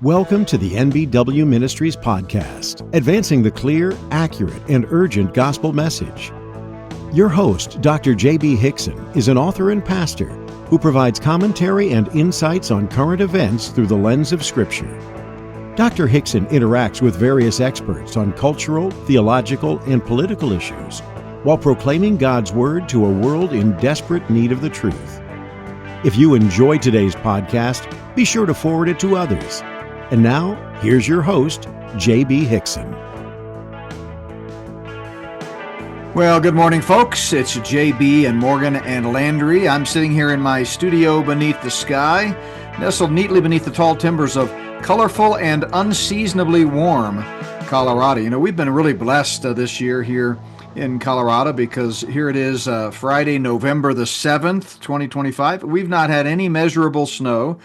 Welcome to the NBW Ministries podcast, advancing the clear, accurate, and urgent gospel message. Your host, Dr. J.B. Hickson, is an author and pastor who provides commentary and insights on current events through the lens of Scripture. Dr. Hickson interacts with various experts on cultural, theological, and political issues while proclaiming God's Word to a world in desperate need of the truth. If you enjoy today's podcast, be sure to forward it to others. And now, here's your host, J.B. Hickson. Well, good morning, folks. It's J.B. and Morgan and Landry. I'm sitting here in my studio beneath the sky, nestled neatly beneath the tall timbers of colorful and unseasonably warm Colorado. You know, we've been really blessed this year here in Colorado because here it is Friday, November the 7th, 2025. We've not had any measurable snow.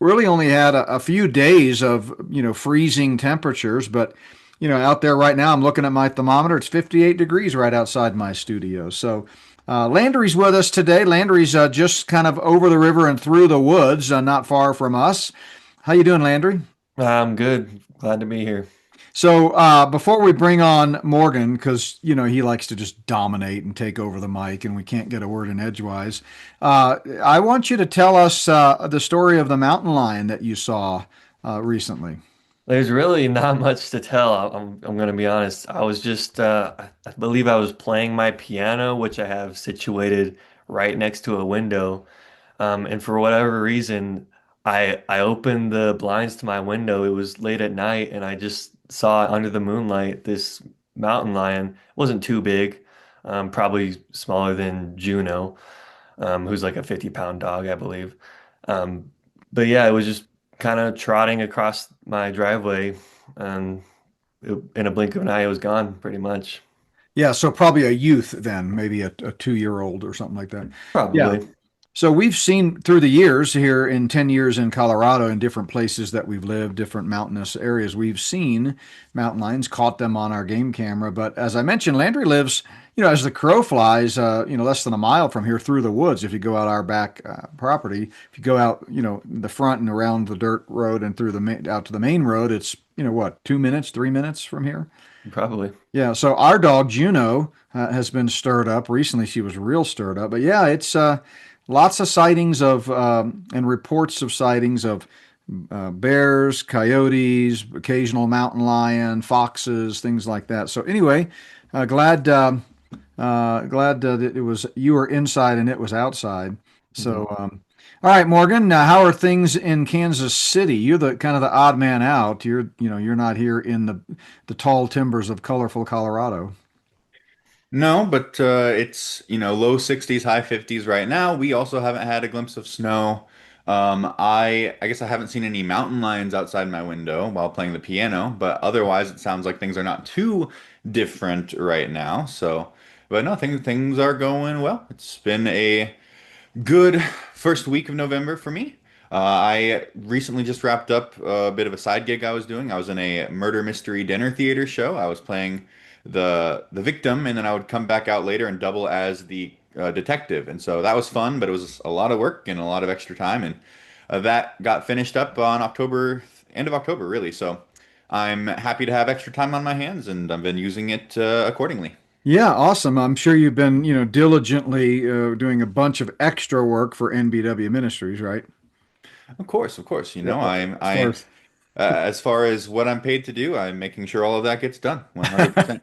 Really only had a few days of, freezing temperatures, but, out there right now, I'm looking at my thermometer. It's 58 degrees right outside my studio. So Landry's with us today. Landry's just kind of over the river and through the woods, not far from us. How you doing, Landry? I'm good. Glad to be here. So before we bring on Morgan, because, he likes to just dominate and take over the mic and we can't get a word in edgewise, I want you to tell us the story of the mountain lion that you saw recently. There's really not much to tell. I'm going to be honest. I was just, I believe I was playing my piano, which I have situated right next to a window. And for whatever reason, I opened the blinds to my window. It was late at night and I just saw under the moonlight this mountain lion. It wasn't too big, probably smaller than Juno, who's like a 50-pound dog, I believe. But yeah, it was just kind of trotting across my driveway, and in a blink of an eye, it was gone pretty much. Yeah, so probably a youth then, maybe a 2-year-old or something like that. Probably. Yeah. So we've seen through the years here in 10 years in Colorado, in different places that we've lived, different mountainous areas, we've seen mountain lions, caught them on our game camera. But as I mentioned, Landry lives, as the crow flies, less than a mile from here through the woods. If you go out our back property, if you go out, the front and around the dirt road and through out to the main road, it's, 2 minutes, 3 minutes from here? Probably. Yeah. So our dog, Juno, has been stirred up. Recently, she was real stirred up. But yeah, it's... lots of sightings of and reports of sightings of bears, coyotes, occasional mountain lion, foxes, things like that. So anyway, glad that it was you were inside and it was outside. So all right, Morgan. How are things in Kansas City? You're the kind of the odd man out. You're not here in the tall timbers of colorful Colorado. No, but it's, low 60s, high 50s right now. We also haven't had a glimpse of snow. I guess I haven't seen any mountain lions outside my window while playing the piano, but otherwise it sounds like things are not too different right now. So, but no, things are going well. It's been a good first week of November for me. I recently just wrapped up a bit of a side gig I was doing. I was in a murder mystery dinner theater show. I was playing the victim, and then I would come back out later and double as the detective. And so that was fun, but it was a lot of work and a lot of extra time. And that got finished up on end of October, really. So I'm happy to have extra time on my hands, and I've been using it accordingly. Yeah, awesome. I'm sure you've been, diligently doing a bunch of extra work for NBW Ministries, right? Of course. Yeah, I'm as far as what I'm paid to do, I'm making sure all of that gets done 100%.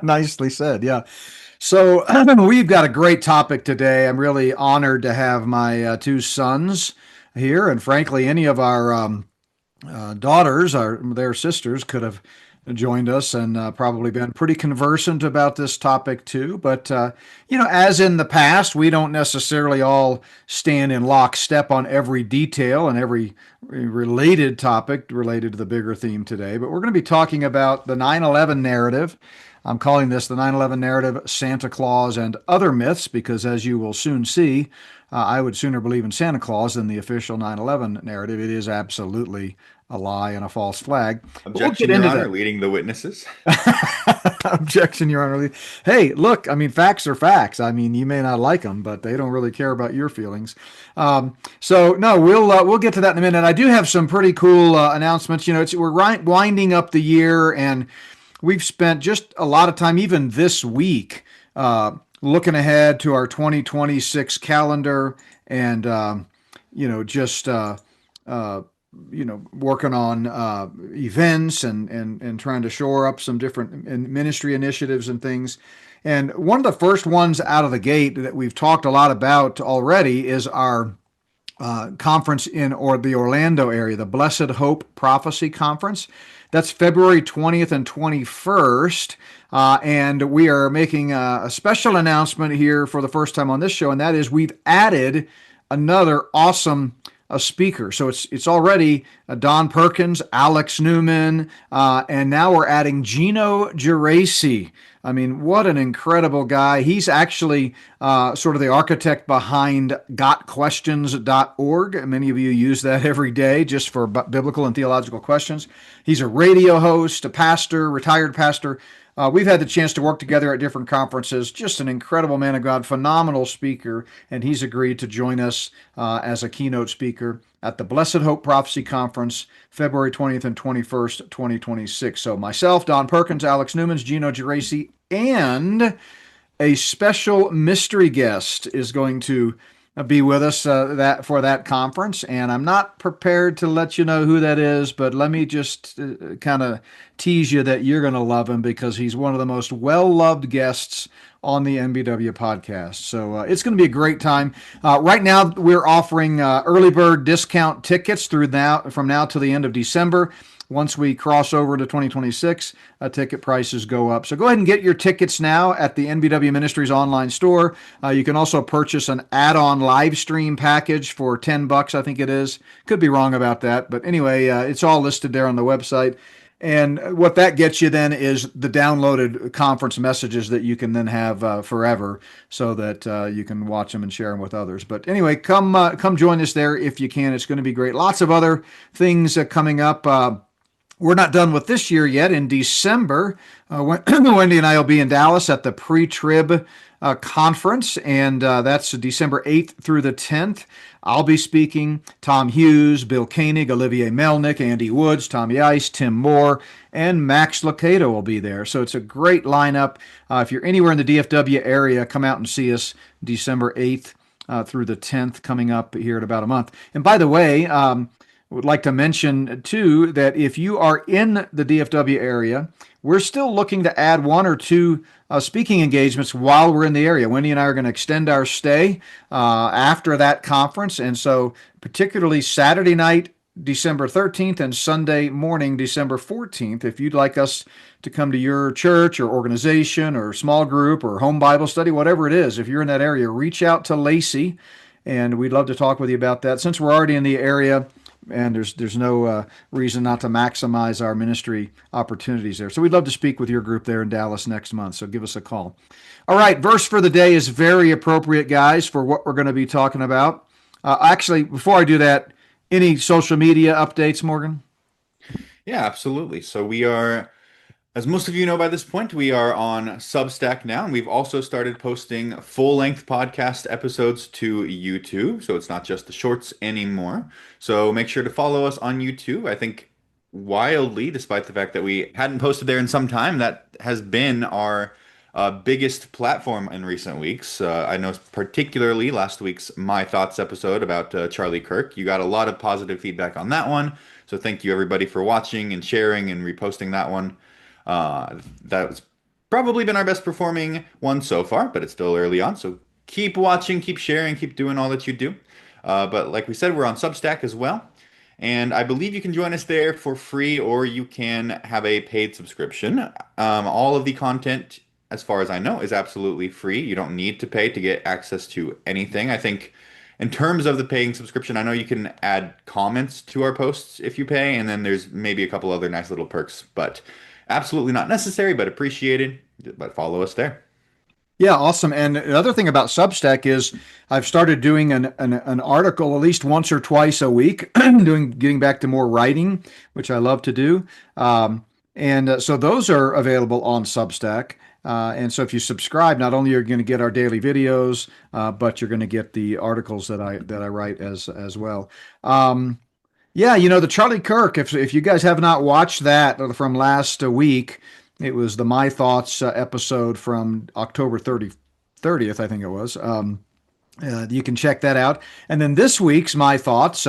Nicely said. Yeah. So we've got a great topic today. I'm really honored to have my two sons here, and frankly, any of our daughters, their sisters, could have joined us and probably been pretty conversant about this topic too. But as in the past, we don't necessarily all stand in lockstep on every detail and every related topic related to the bigger theme today. But we're going to be talking about the 9/11 narrative. I'm calling this the 9/11 narrative, Santa Claus and Other Myths, because as you will soon see, I would sooner believe in Santa Claus than the official 9/11 narrative. It is absolutely a lie and a false flag. But we'll get Objection, Your into Honor, that. leading the witnesses. Objection, Your Honor. Hey, look, I mean, facts are facts. I mean, you may not like them, but they don't really care about your feelings. So no, we'll get to that in a minute. I do have some pretty cool announcements. We're winding up the year, and we've spent just a lot of time, even this week, looking ahead to our 2026 calendar, and just working on events and trying to shore up some different ministry initiatives and things. And one of the first ones out of the gate that we've talked a lot about already is our conference in the Orlando area, the Blessed Hope Prophecy Conference. That's February 20th and 21st. And we are making a special announcement here for the first time on this show, and that is we've added another awesome speaker. So it's already Don Perkins, Alex Newman, and now we're adding Gino Geraci. I mean, what an incredible guy. He's actually sort of the architect behind gotquestions.org. Many of you use that every day just for biblical and theological questions. He's a radio host, a pastor, retired pastor. We've had the chance to work together at different conferences. Just an incredible man of God, phenomenal speaker, and he's agreed to join us as a keynote speaker at the Blessed Hope Prophecy Conference, February 20th and 21st, 2026. So myself, Don Perkins, Alex Newman, Gino Geraci, and a special mystery guest is going to be with us for that conference, and I'm not prepared to let you know who that is, but let me just kind of tease you that you're going to love him because he's one of the most well-loved guests on the MBW podcast. So it's going to be a great time. Right now, we're offering early bird discount tickets from now to the end of December. Once we cross over to 2026, ticket prices go up. So go ahead and get your tickets now at the NBW Ministries online store. You can also purchase an add-on live stream package for $10, I think it is. Could be wrong about that, but anyway, it's all listed there on the website. And what that gets you then is the downloaded conference messages that you can then have forever, so that you can watch them and share them with others. But anyway, come join us there if you can. It's going to be great. Lots of other things coming up. We're not done with this year yet. In December, Wendy and I will be in Dallas at the pre-trib conference, and that's December 8th through the 10th. I'll be speaking. Tom Hughes, Bill Koenig, Olivier Melnick, Andy Woods, Tommy Ice, Tim Moore, and Max Lucado will be there. So it's a great lineup. If you're anywhere in the DFW area, come out and see us December 8th through the 10th, coming up here in about a month. And by the way, would like to mention, too, that if you are in the DFW area, we're still looking to add one or two speaking engagements while we're in the area. Wendy and I are going to extend our stay after that conference. And so particularly Saturday night, December 13th, and Sunday morning, December 14th, if you'd like us to come to your church or organization or small group or home Bible study, whatever it is, if you're in that area, reach out to Lacey, and we'd love to talk with you about that. Since we're already in the area, and there's no reason not to maximize our ministry opportunities there. So we'd love to speak with your group there in Dallas next month, so give us a call. All right, verse for the day is very appropriate, guys, for what we're going to be talking about. Actually, before I do that, any social media updates, Morgan? Yeah, absolutely. So we are, as most of you know by this point, we are on Substack now, and we've also started posting full-length podcast episodes to YouTube. So it's not just the shorts anymore. So make sure to follow us on YouTube. I think wildly, despite the fact that we hadn't posted there in some time, that has been our biggest platform in recent weeks. I know particularly last week's My Thoughts episode about Charlie Kirk. You got a lot of positive feedback on that one. So thank you everybody for watching and sharing and reposting that one. That's probably been our best performing one so far, but it's still early on. So keep watching, keep sharing, keep doing all that you do. But like we said, we're on Substack as well. And I believe you can join us there for free, or you can have a paid subscription. All of the content, as far as I know, is absolutely free. You don't need to pay to get access to anything. I think in terms of the paying subscription, I know you can add comments to our posts if you pay, and then there's maybe a couple other nice little perks, but absolutely not necessary, but appreciated. But follow us there. Yeah, awesome. And the other thing about Substack is I've started doing an article at least once or twice a week, getting back to more writing, which I love to do. Um, and so those are available on Substack. And so if you subscribe, not only are you going to get our daily videos, but you're going to get the articles that I write as well. Um, yeah, the Charlie Kirk. If you guys have not watched that from last week, it was the My Thoughts episode from October 30th, I think it was. You can check that out. And then this week's My Thoughts,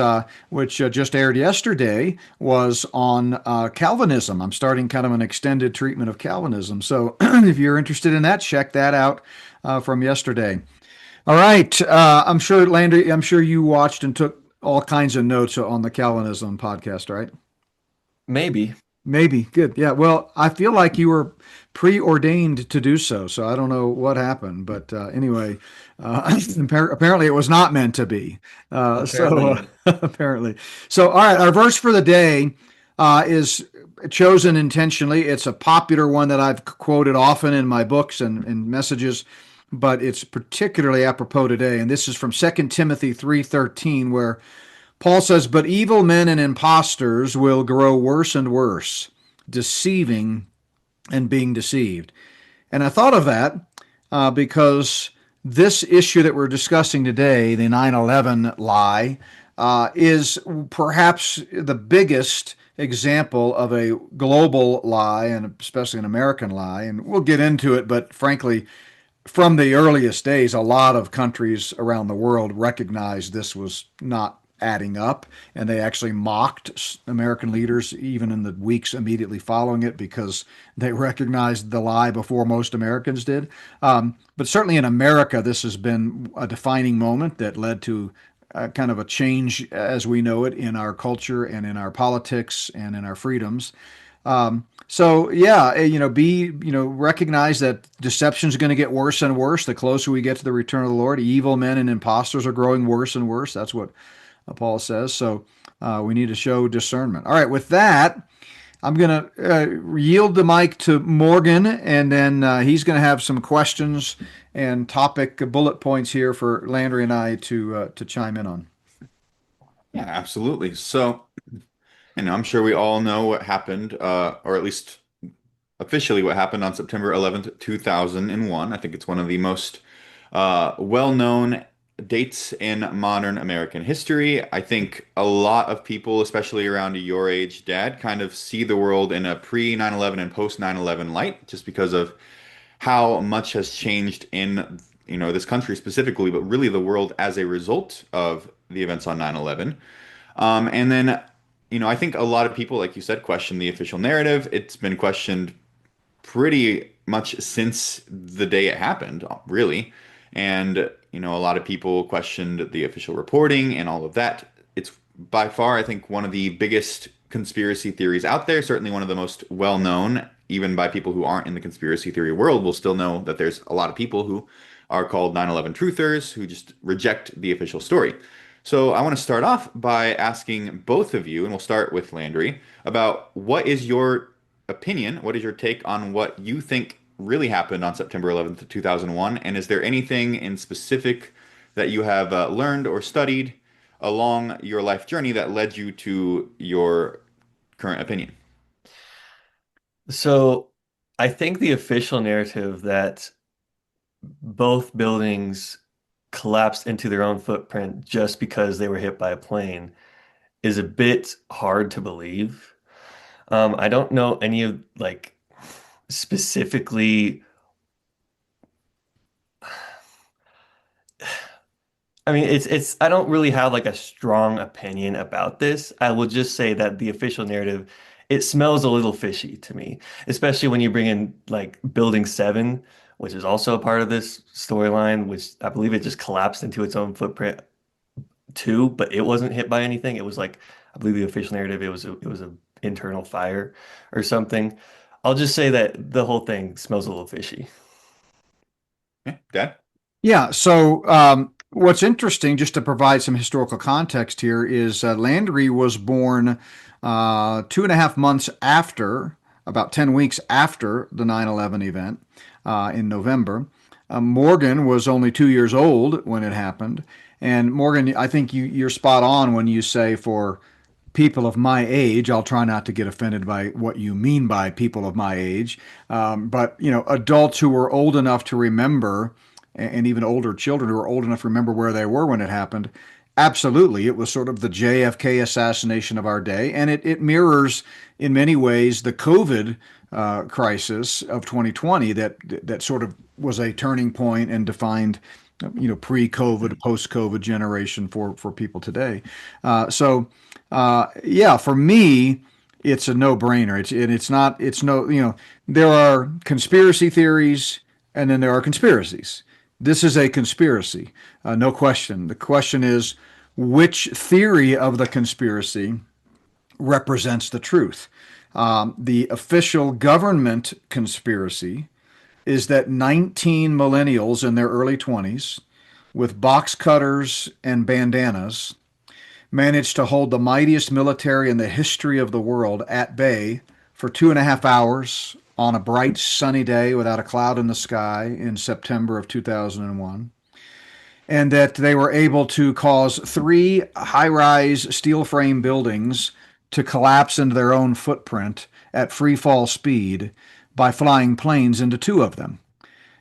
which just aired yesterday, was on Calvinism. I'm starting kind of an extended treatment of Calvinism. So if you're interested in that, check that out from yesterday. All right. I'm sure, Landry, I'm sure you watched and took all kinds of notes on the Calvinism podcast, right? Maybe. Maybe. Good. Yeah. Well, I feel like you were preordained to do so. So I don't know what happened. But anyway, apparently it was not meant to be. Apparently. Apparently. So, all right. Our verse for the day is chosen intentionally. It's a popular one that I've quoted often in my books and messages, but it's particularly apropos today. And this is from 2 Timothy 3:13, where Paul says, "But evil men and impostors will grow worse and worse, deceiving and being deceived." And I thought of that because this issue that we're discussing today, the 9/11 lie, is perhaps the biggest example of a global lie, and especially an American lie. And we'll get into it, but frankly, from the earliest days, a lot of countries around the world recognized this was not adding up, and they actually mocked American leaders even in the weeks immediately following it because they recognized the lie before most Americans did. But certainly in America, this has been a defining moment that led to kind of a change as we know it in our culture and in our politics and in our freedoms. So yeah, recognize that deception is going to get worse and worse the closer we get to the return of the Lord. Evil men and impostors are growing worse and worse. That's what Paul says. So we need to show discernment. All right, with that, I'm going to yield the mic to Morgan, and then he's going to have some questions and topic bullet points here for Landry and I to chime in on. Yeah, absolutely. So, I'm sure we all know what happened, or at least officially what happened on September 11th, 2001. I think it's one of the most well-known dates in modern American history. I think a lot of people, especially around your age, Dad, kind of see the world in a pre 9/11 and post 9/11 light just because of how much has changed in, this country specifically, but really the world as a result of the events on 9/11. And then, I think a lot of people, like you said, question the official narrative. It's been questioned pretty much since the day it happened, really. And, a lot of people questioned the official reporting and all of that. It's by far, I think, one of the biggest conspiracy theories out there, certainly one of the most well known, even by people who aren't in the conspiracy theory world, will still know that there's a lot of people who are called 9/11 truthers who just reject the official story. So I want to start off by asking both of you, and we'll start with Landry, about what is your opinion, what is your take on what you think really happened on September 11th, 2001? And is there anything in specific that you have learned or studied along your life journey that led you to your current opinion? So I think the official narrative that both buildings collapsed into their own footprint just because they were hit by a plane is a bit hard to believe. I don't know any of like specifically. I mean, it's I don't really have like a strong opinion about this. I will just say that the official narrative, it smells a little fishy to me, especially when you bring in like Building 7, which is also a part of this storyline, which I believe it just collapsed into its own footprint too, but it wasn't hit by anything. It was like I believe the official narrative, it was a internal fire or something. I'll just say that the whole thing smells a little fishy. Yeah, Dad? Yeah. So what's interesting, just to provide some historical context here, is Landry was born 2.5 months after, about 10 weeks after the 9/11 event in November. Morgan was only 2 years old when it happened. And Morgan, I think you're spot on when you say for people of my age, I'll try not to get offended by what you mean by people of my age, but adults who were old enough to remember, and even older children who were old enough to remember where they were when it happened. Absolutely, it was sort of the JFK assassination of our day, and it mirrors in many ways the COVID crisis of 2020 that sort of was a turning point and defined pre-COVID, post-COVID generation for people today. Yeah, for me, it's a no-brainer. It's not. It's no. There are conspiracy theories, and then there are conspiracies. This is a conspiracy, no question. The question is which theory of the conspiracy represents the truth. The official government conspiracy is that 19 millennials in their early 20s with box cutters and bandanas managed to hold the mightiest military in the history of the world at bay for 2.5 hours on a bright sunny day without a cloud in the sky in September of 2001, and that they were able to cause three high rise steel frame buildings to collapse into their own footprint at free fall speed by flying planes into two of them.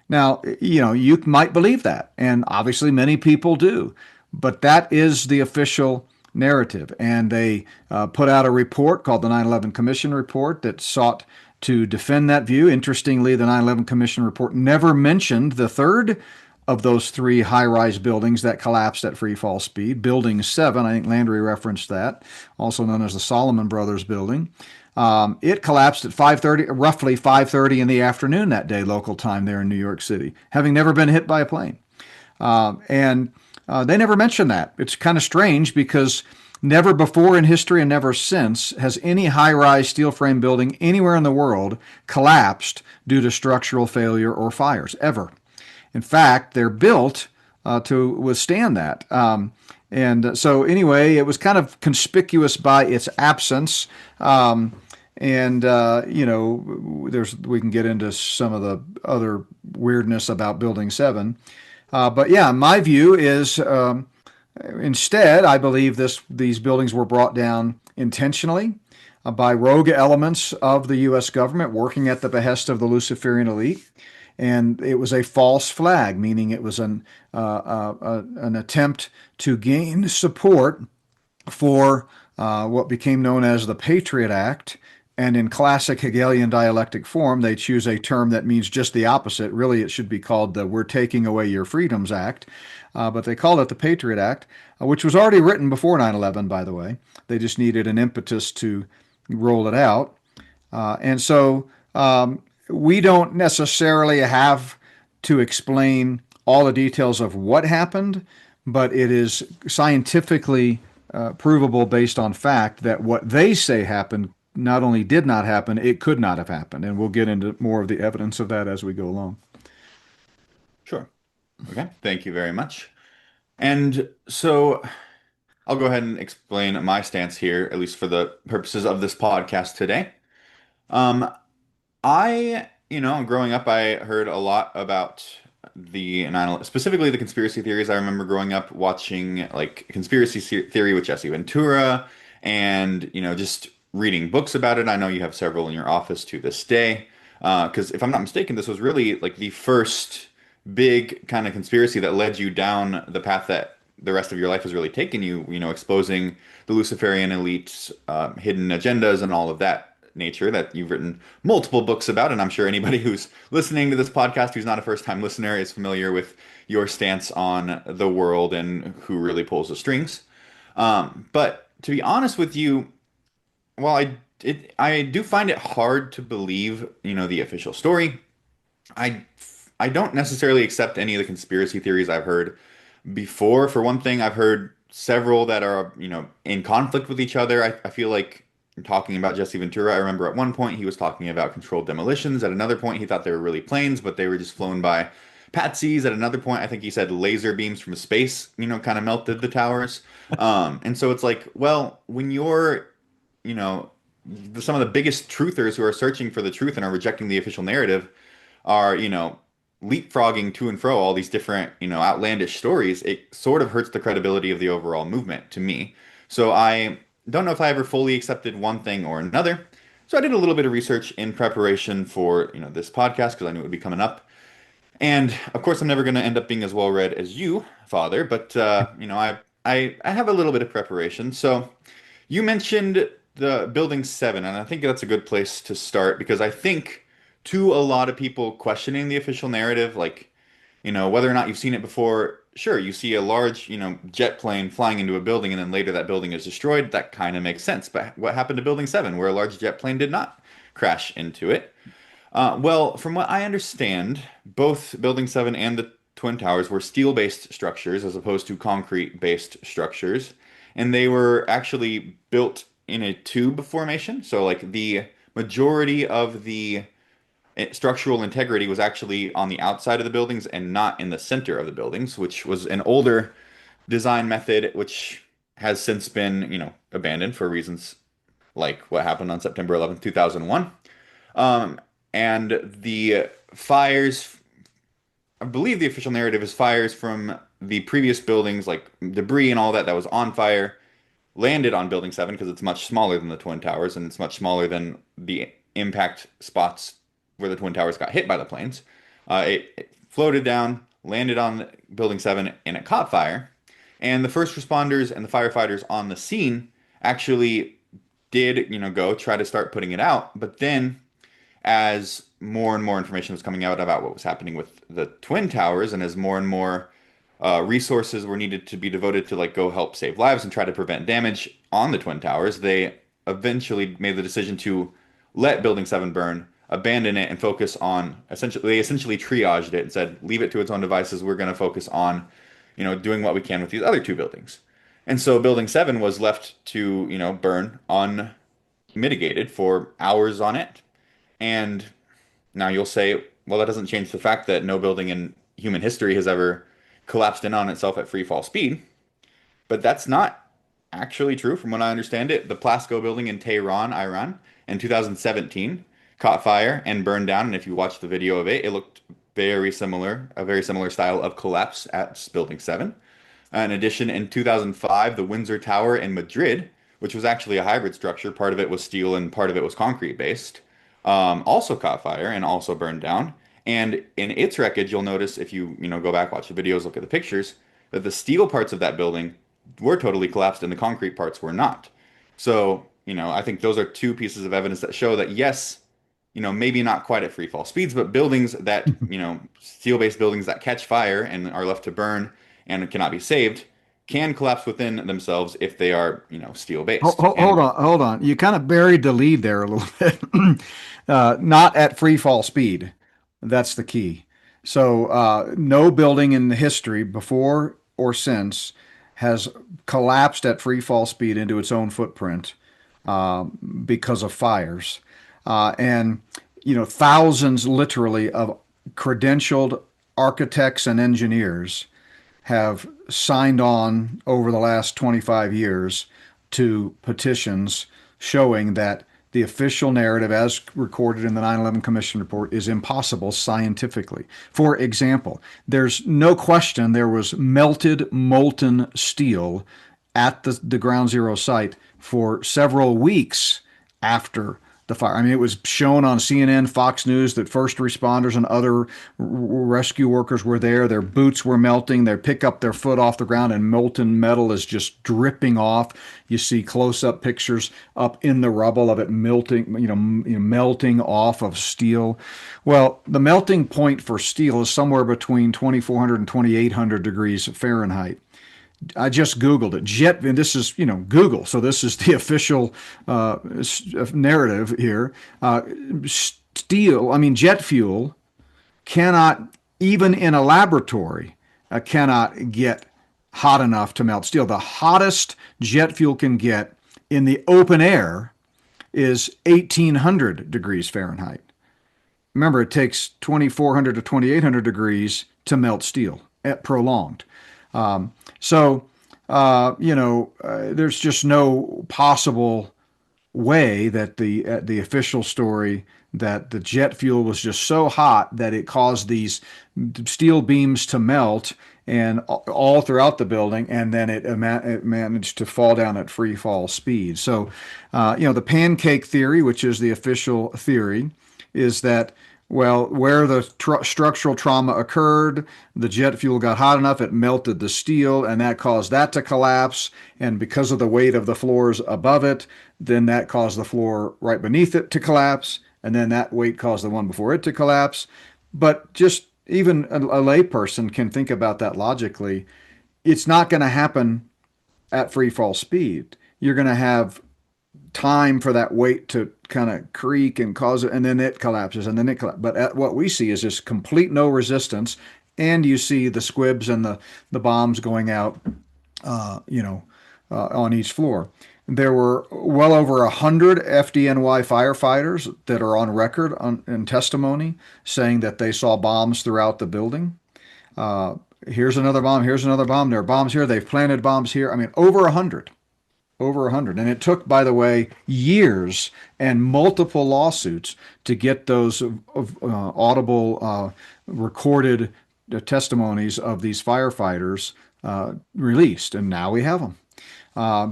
Now, you might believe that, and obviously many people do, but that is the official narrative. And they put out a report called the 9/11 Commission Report that sought to defend that view. Interestingly, the 9/11 Commission Report never mentioned the third of those three high-rise buildings that collapsed at free fall speed, Building 7. I think Landry referenced that, also known as the Solomon Brothers Building. It collapsed at 5:30, roughly 5:30 in the afternoon that day, local time there in New York City, having never been hit by a plane. And they never mentioned that. It's kind of strange because never before in history and never since has any high-rise steel frame building anywhere in the world collapsed due to structural failure or fires, ever. In fact, they're built to withstand that. And so anyway, it was kind of conspicuous by its absence. We can get into some of the other weirdness about Building 7. But yeah, my view is instead, I believe these buildings were brought down intentionally by rogue elements of the U.S. government working at the behest of the Luciferian elite. And it was a false flag, meaning it was an attempt to gain support for what became known as the Patriot Act. And in classic Hegelian dialectic form, they choose a term that means just the opposite. Really, it should be called the We're Taking Away Your Freedoms Act. But they called it the Patriot Act, which was already written before 9/11, by the way. They just needed an impetus to roll it out. We don't necessarily have to explain all the details of what happened, but it is scientifically provable based on fact that what they say happened not only did not happen, it could not have happened. And we'll get into more of the evidence of that as we go along. Sure. Okay. Thank you very much. And so I'll go ahead and explain my stance here, at least for the purposes of this podcast today. Growing up, I heard a lot about the 9/11, specifically the conspiracy theories. I remember growing up watching like conspiracy theory with Jesse Ventura and, just reading books about it. I know you have several in your office to this day. Because if I'm not mistaken, this was really like the first big kind of conspiracy that led you down the path that the rest of your life has really taken you, exposing the Luciferian elite's hidden agendas and all of that nature that you've written multiple books about. And I'm sure anybody who's listening to this podcast who's not a first-time listener is familiar with your stance on the world and who really pulls the strings. But to be honest with you, while I do find it hard to believe, the official story, I don't necessarily accept any of the conspiracy theories I've heard before. For one thing, I've heard several that are, in conflict with each other. I feel like talking about Jesse Ventura, I remember at one point he was talking about controlled demolitions. At another point, he thought they were really planes, but they were just flown by patsies. At another point, I think he said laser beams from space, kind of melted the towers. And so it's like, well, when you're, some of the biggest truthers who are searching for the truth and are rejecting the official narrative are, leapfrogging to and fro all these different, outlandish stories, it sort of hurts the credibility of the overall movement to me. So I don't know if I ever fully accepted one thing or another. So I did a little bit of research in preparation for, this podcast because I knew it would be coming up. And of course, I'm never going to end up being as well read as you, Father, but I have a little bit of preparation. So you mentioned the Building 7, and I think that's a good place to start because I think to a lot of people questioning the official narrative, like, whether or not you've seen it before, sure, you see a large, jet plane flying into a building and then later that building is destroyed. That kind of makes sense. But what happened to Building 7, where a large jet plane did not crash into it? Well, from what I understand, both Building 7 and the Twin Towers were steel-based structures as opposed to concrete-based structures. And they were actually built in a tube formation. So, like, the majority of the structural integrity was actually on the outside of the buildings and not in the center of the buildings, which was an older design method, which has since been, abandoned for reasons like what happened on September 11th, 2001. And the fires, I believe the official narrative is fires from the previous buildings, like debris and all that was on fire, landed on Building 7 because it's much smaller than the Twin Towers and it's much smaller than the impact spots where the Twin Towers got hit by the planes. It floated down, landed on Building 7, and it caught fire. And the first responders and the firefighters on the scene actually did, go try to start putting it out. But then as more and more information was coming out about what was happening with the Twin Towers, and as more and more resources were needed to be devoted to go help save lives and try to prevent damage on the Twin Towers, they eventually made the decision to let Building 7 burn, abandon it, and focus on they essentially triaged it and said, leave it to its own devices. We're going to focus on, doing what we can with these other two buildings. And so Building 7 was left to, burn unmitigated for hours on end. And now you'll say, well, that doesn't change the fact that no building in human history has ever collapsed in on itself at free fall speed. But that's not actually true from what I understand it. The Plasco building in Tehran, Iran, in 2017 caught fire and burned down. And if you watch the video of it, it looked very similar, a very similar style of collapse at Building 7. In addition, in 2005, the Windsor Tower in Madrid, which was actually a hybrid structure, part of it was steel and part of it was concrete based, also caught fire and also burned down. And in its wreckage, you'll notice if you go back, watch the videos, look at the pictures, that the steel parts of that building were totally collapsed and the concrete parts were not. So, I think those are two pieces of evidence that show that yes, maybe not quite at free fall speeds, but buildings that, steel-based buildings that catch fire and are left to burn and cannot be saved can collapse within themselves if they are, steel-based. Hold on. You kind of buried the lead there a little bit. Not at free fall speed. That's the key. So no building in the history before or since has collapsed at free fall speed into its own footprint because of fires. And, thousands literally of credentialed architects and engineers have signed on over the last 25 years to petitions showing that the official narrative as recorded in the 9/11 Commission report is impossible scientifically. For example, there's no question there was melted molten steel at the ground zero site for several weeks after the fire. I mean, it was shown on CNN, Fox News, that first responders and other rescue workers were there. Their boots were melting. They pick up their foot off the ground and molten metal is just dripping off. You see close-up pictures up in the rubble of it melting, melting off of steel. Well, the melting point for steel is somewhere between 2,400 and 2,800 degrees Fahrenheit. I just Googled it. And this is, Google. So this is the official narrative here. Jet fuel cannot, even in a laboratory, cannot get hot enough to melt steel. The hottest jet fuel can get in the open air is 1,800 degrees Fahrenheit. Remember, it takes 2,400 to 2,800 degrees to melt steel, prolonged. There's just no possible way that the official story that the jet fuel was just so hot that it caused these steel beams to melt and all throughout the building, and then it managed to fall down at free fall speed. So, the pancake theory, which is the official theory, is that, well, where the structural trauma occurred, the jet fuel got hot enough, it melted the steel, and that caused that to collapse. And because of the weight of the floors above it, then that caused the floor right beneath it to collapse. And then that weight caused the one before it to collapse. But just even a layperson can think about that logically. It's not going to happen at free fall speed. You're going to have time for that weight to kind of creak and cause it, and then it collapses, and then it collapses. But what we see is just complete no resistance, and you see the squibs and the bombs going out, on each floor. There were well over 100 FDNY firefighters that are on record in testimony saying that they saw bombs throughout the building. Here's another bomb. Here's another bomb. There are bombs here. They've planted bombs here. I mean, over 100. Over 100. And it took, by the way, years and multiple lawsuits to get those audible recorded testimonies of these firefighters released. And now we have them.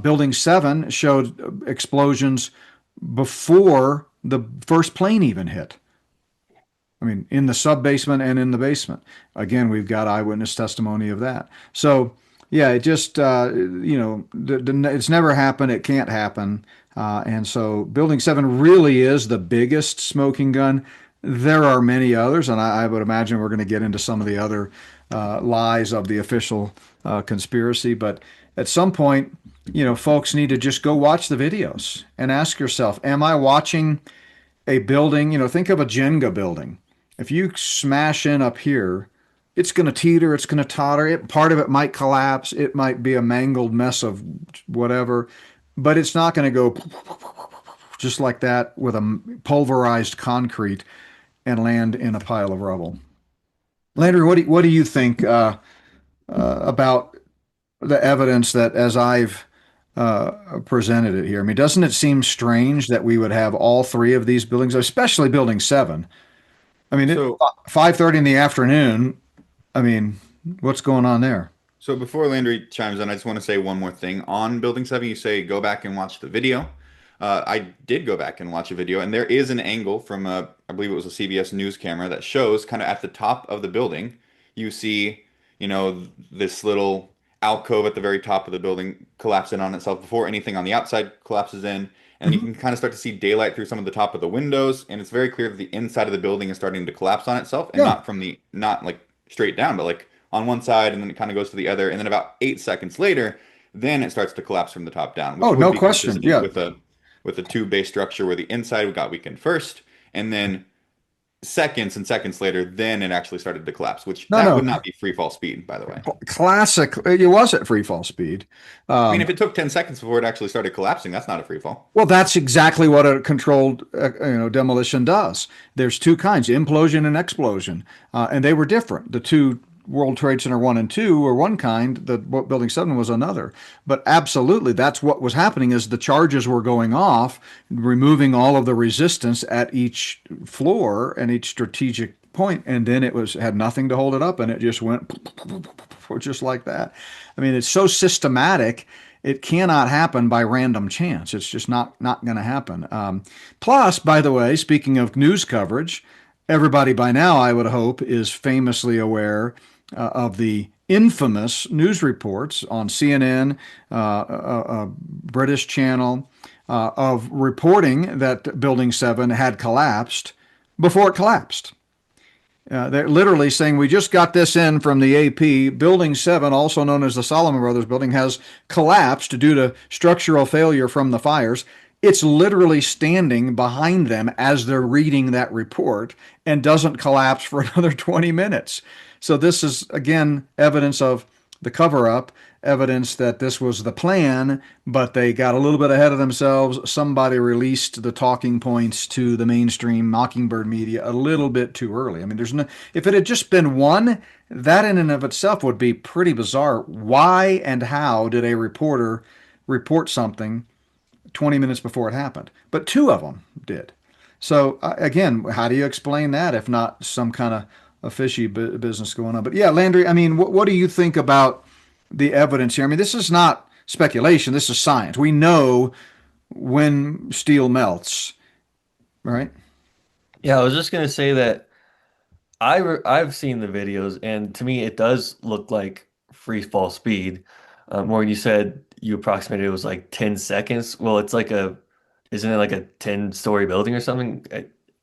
Building 7 showed explosions before the first plane even hit. I mean, in the sub-basement and in the basement. Again, we've got eyewitness testimony of that. So, yeah, it just, it's never happened. It can't happen. And so Building 7 really is the biggest smoking gun. There are many others, and I would imagine we're going to get into some of the other lies of the official conspiracy. But at some point, folks need to just go watch the videos and ask yourself, am I watching a building? Think of a Jenga building. If you smash in up here, it's going to teeter, it's going to totter. Part of it might collapse. It might be a mangled mess of whatever, but it's not going to go just like that with a pulverized concrete and land in a pile of rubble. Landry, what do you think about the evidence that as I've presented it here? I mean, doesn't it seem strange that we would have all three of these buildings, especially Building 7? I mean, So 5:30 in the afternoon. I mean, what's going on there? So before Landry chimes in, I just want to say one more thing. On Building 7, you say go back and watch the video. I did go back and watch a video, and there is an angle from, I believe it was a CBS News camera that shows kind of at the top of the building, you see, this little alcove at the very top of the building collapse in on itself before anything on the outside collapses in. And you can kind of start to see daylight through some of the top of the windows, and it's very clear that the inside of the building is starting to collapse on itself, and not like straight down, but like on one side, and then it kind of goes to the other, and then about 8 seconds later, then it starts to collapse from the top down. Which Oh, would no be question. consistent Yeah. with a two-base structure where the inside got weakened first, and then seconds and seconds later, then it actually started to collapse, which No. would not be free fall speed, by the way. Classic. It was at free fall speed. I mean, if it took 10 seconds before it actually started collapsing, that's not a free fall. Well, that's exactly what a controlled, demolition does. There's two kinds: implosion and explosion, and they were different. The two World Trade Center 1 and 2 were one kind. The Building 7 was another. But absolutely, that's what was happening. Is the charges were going off, removing all of the resistance at each floor and each strategic point, and then it had nothing to hold it up, and it just went just like that. I mean, it's so systematic. It cannot happen by random chance. It's just not going to happen. Plus, by the way, speaking of news coverage, everybody by now, I would hope, is famously aware of the infamous news reports on CNN, a British channel, of reporting that Building 7 had collapsed before it collapsed. They're literally saying, we just got this in from the AP. Building 7, also known as the Solomon Brothers building, has collapsed due to structural failure from the fires. It's literally standing behind them as they're reading that report and doesn't collapse for another 20 minutes. So this is, again, evidence of the cover-up, evidence that this was the plan, but they got a little bit ahead of themselves. Somebody released the talking points to the mainstream Mockingbird media a little bit too early. I mean, if it had just been one, that in and of itself would be pretty bizarre. Why and how did a reporter report something 20 minutes before it happened, but two of them did. So again, how do you explain that if not some kind of a fishy business going on? But yeah, Landry, I mean, what do you think about the evidence here? I mean, this is not speculation. This is science. We know when steel melts, right? Yeah, I was just gonna say that I've seen the videos, and to me, it does look like free fall speed. Morgan, you said you approximated it was like 10 seconds. Well, isn't it like a 10-story building or something?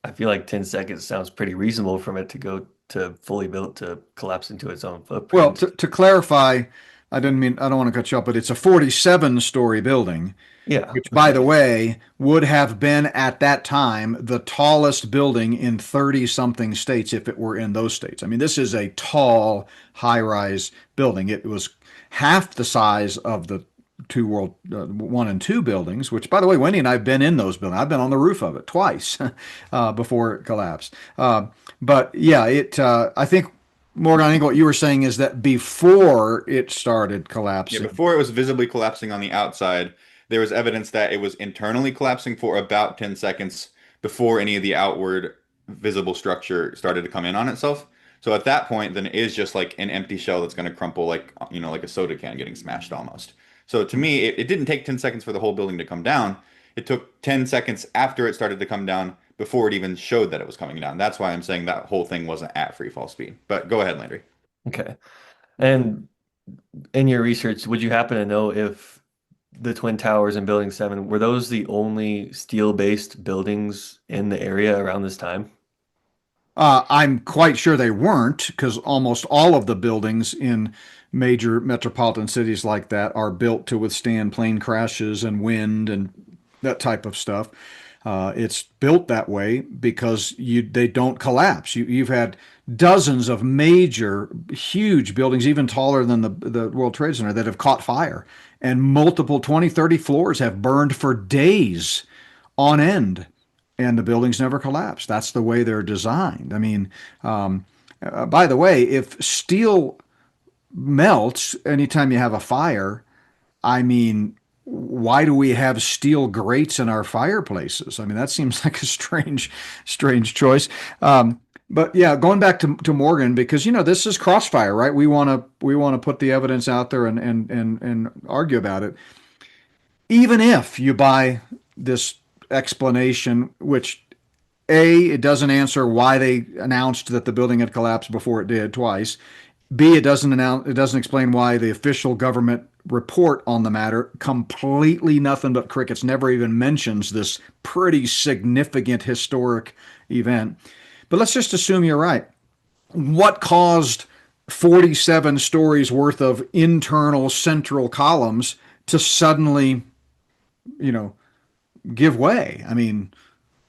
I feel like 10 seconds sounds pretty reasonable from it to go to fully built to collapse into its own Well, footprint. to clarify, I don't want to cut you off, but it's a 47-story building, Yeah, which, by the okay. way, would have been at that time the tallest building in 30 something states if it were in those states. I mean, this is a tall, high rise building. It was half the size of the two world one and two buildings, which, by the way, Wendy and I have been in those buildings. I've been on the roof of it twice before it collapsed. But yeah, I think, Morgan, I think what you were saying is that before it started Yeah, collapsing. before it was visibly collapsing on the outside, there was evidence that it was internally collapsing for about 10 seconds before any of the outward visible structure started to come in on itself. So at that point, then it is just like an empty shell that's going to crumple like, like a soda can getting smashed almost. So to me, it didn't take 10 seconds for the whole building to come down. It took 10 seconds after it started to come down before it even showed that it was coming down. That's why I'm saying that whole thing wasn't at free fall speed. But go ahead, Landry. Okay. And in your research, would you happen to know if the Twin Towers and Building 7 were those the only steel-based buildings in the area around this time? I'm quite sure they weren't, because almost all of the buildings in major metropolitan cities like that are built to withstand plane crashes and wind and that type of stuff. It's built that way because they don't collapse. You've had dozens of major, huge buildings, even taller than the World Trade Center, that have caught fire, and multiple 20, 30 floors have burned for days on end, and the buildings never collapse. That's the way they're designed. I mean, by the way, if steel melts anytime you have a fire, I mean, why do we have steel grates in our fireplaces? I mean, that seems like a strange choice. But yeah, going back to Morgan, because this is Crossfire, right? We want to put the evidence out there and argue about it. Even if you buy this explanation, which it doesn't answer why they announced that the building had collapsed before it did twice. B, it doesn't explain why the official government report on the matter, completely nothing but crickets, never even mentions this pretty significant historic event. But let's just assume you're right. What caused 47 stories worth of internal central columns to suddenly, you know, give way? I mean,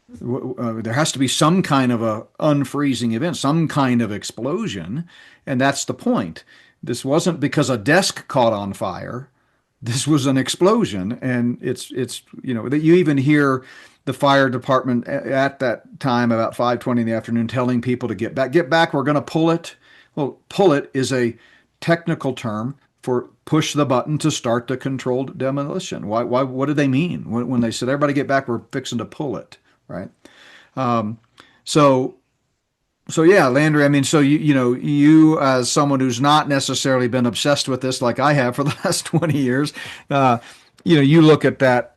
there has to be some kind of a unfreezing event, some kind of explosion, and that's the point. This wasn't because a desk caught on fire. This was an explosion, and it's that you even hear the fire department at that time about 5:20 in the afternoon telling people to get back. We're going to pull it. Well, pull it is a technical term for push the button to start the controlled demolition. Why? What do they mean when they said everybody get back? We're fixing to pull it, right? Um, so so yeah, Landry. I mean, so you as someone who's not necessarily been obsessed with this like I have for the last 20 years, uh, you look at that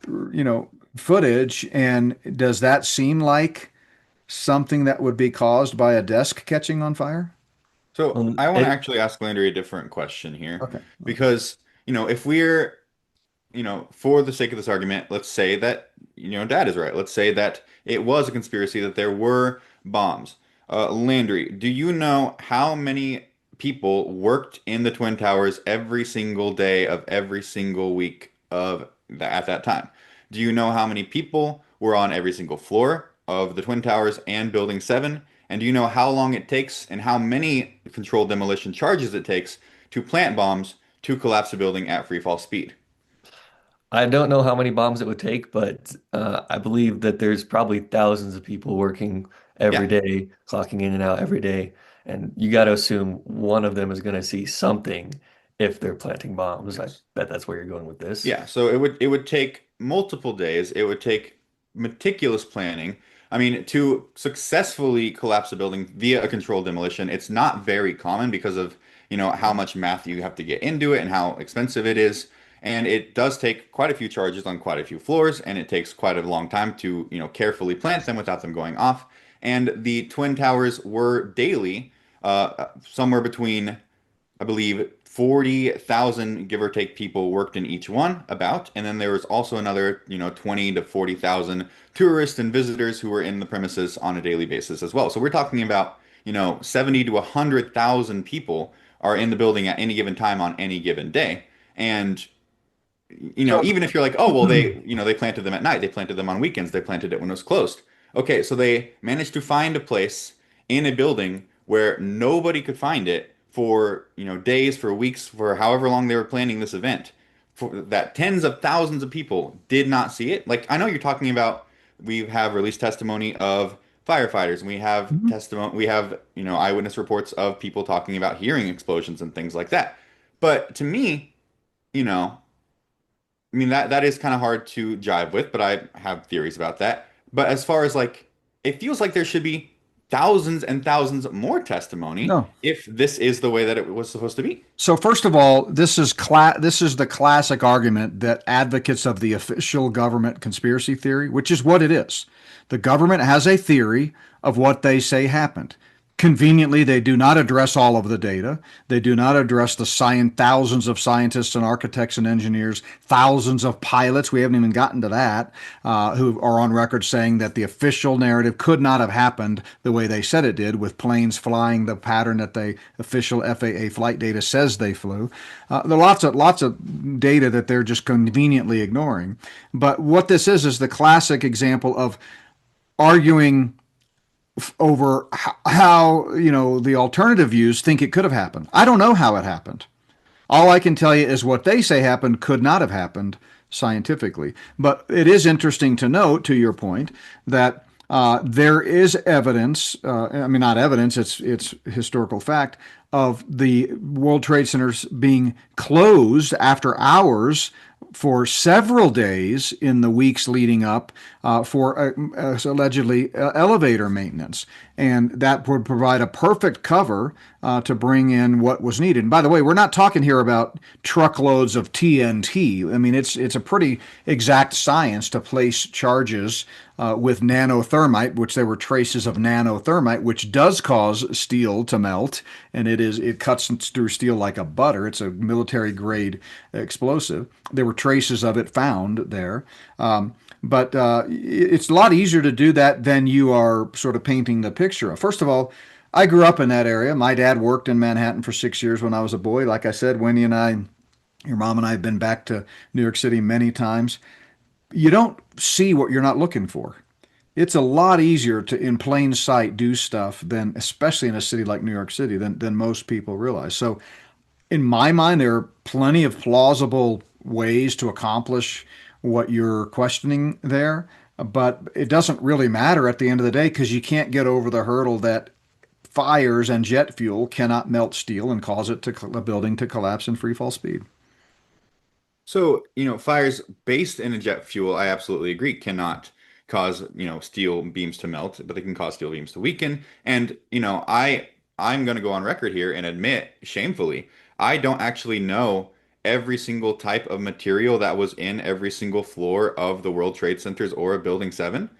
footage, and does that seem like something that would be caused by a desk catching on fire? So Um, I want to it, actually ask Landry a different question here Okay. because, if we're, for the sake of this argument, let's say that, Dad is right. Let's say that it was a conspiracy, that there were bombs. Landry, do you know how many people worked in the Twin Towers every single day of every single week at that time? Do you know how many people were on every single floor of the Twin Towers and Building 7? And do you know how long it takes and how many controlled demolition charges it takes to plant bombs to collapse a building at free fall speed? I don't know how many bombs it would take, but I believe that there's probably thousands of people working every Yeah. day, clocking in and out every day. And you got to assume one of them is going to see something if they're planting bombs. I Yes. bet that's where you're going with this. Yeah, so it would take multiple days. It would take meticulous planning. I mean, to successfully collapse a building via a controlled demolition, it's not very common because of, how much math you have to get into it and how expensive it is. And it does take quite a few charges on quite a few floors, and it takes quite a long time to, carefully plant them without them going off. And the Twin Towers were daily, somewhere between, I believe, 40,000, give or take, people worked in each one about. And then there was also another, 20 to 40,000 tourists and visitors who were in the premises on a daily basis as well. So we're talking about, 70 to 100,000 people are in the building at any given time on any given day. And So, even if you're like, oh, well, they planted them at night, they planted them on weekends, they planted it when it was closed. Okay, so they managed to find a place in a building where nobody could find it for, days, for weeks, for however long they were planning this event. For that tens of thousands of people did not see it. Like, I know you're talking about, we have released testimony of firefighters, and we have Mhm. testimony, we have, eyewitness reports of people talking about hearing explosions and things like that. But to me, you know, I mean that is kind of hard to jive with, but I have theories about that. But as far as like, it feels like there should be thousands and thousands more testimony no. if this is the way that it was supposed to be. So first of all, this is the classic argument that advocates of the official government conspiracy theory, which is what it is. The government has a theory of what they say happened. Conveniently, they do not address all of the data. They do not address the thousands of scientists and architects and engineers, thousands of pilots. We haven't even gotten to that, who are on record saying that the official narrative could not have happened the way they said it did, with planes flying the pattern that the official FAA flight data says they flew. There are lots of data that they're just conveniently ignoring. But what this is the classic example of arguing over how the alternative views think it could have happened. I don't know how it happened. All I can tell you is what they say happened could not have happened scientifically. But it is interesting to note, to your point, that there is evidence. I mean, not evidence; it's historical fact of the World Trade Centers being closed after hours for several days in the weeks leading up for allegedly elevator maintenance. And that would provide a perfect cover to bring in what was needed. And by the way, we're not talking here about truckloads of TNT. I mean, it's a pretty exact science to place charges with nanothermite, which there were traces of nanothermite, which does cause steel to melt, and it cuts through steel like a butter. It's a military grade explosive. There were traces of it found there. But it's a lot easier to do that than you are sort of painting the picture of. First of all, I grew up in that area. My dad worked in Manhattan for 6 years when I was a boy. Like I said, Wendy and I, your mom and I have been back to New York City many times. You don't see what you're not looking for. It's a lot easier to, in plain sight, do stuff than, especially in a city like New York City, than most people realize. So, in my mind, there are plenty of plausible ways to accomplish what you're questioning there, but it doesn't really matter at the end of the day because you can't get over the hurdle that fires and jet fuel cannot melt steel and cause a building to collapse in free fall speed. So, fires based in a jet fuel, I absolutely agree, cannot cause, steel beams to melt, but they can cause steel beams to weaken. And, I'm going to go on record here and admit shamefully, I don't actually know every single type of material that was in every single floor of the World Trade Centers or of Building 7.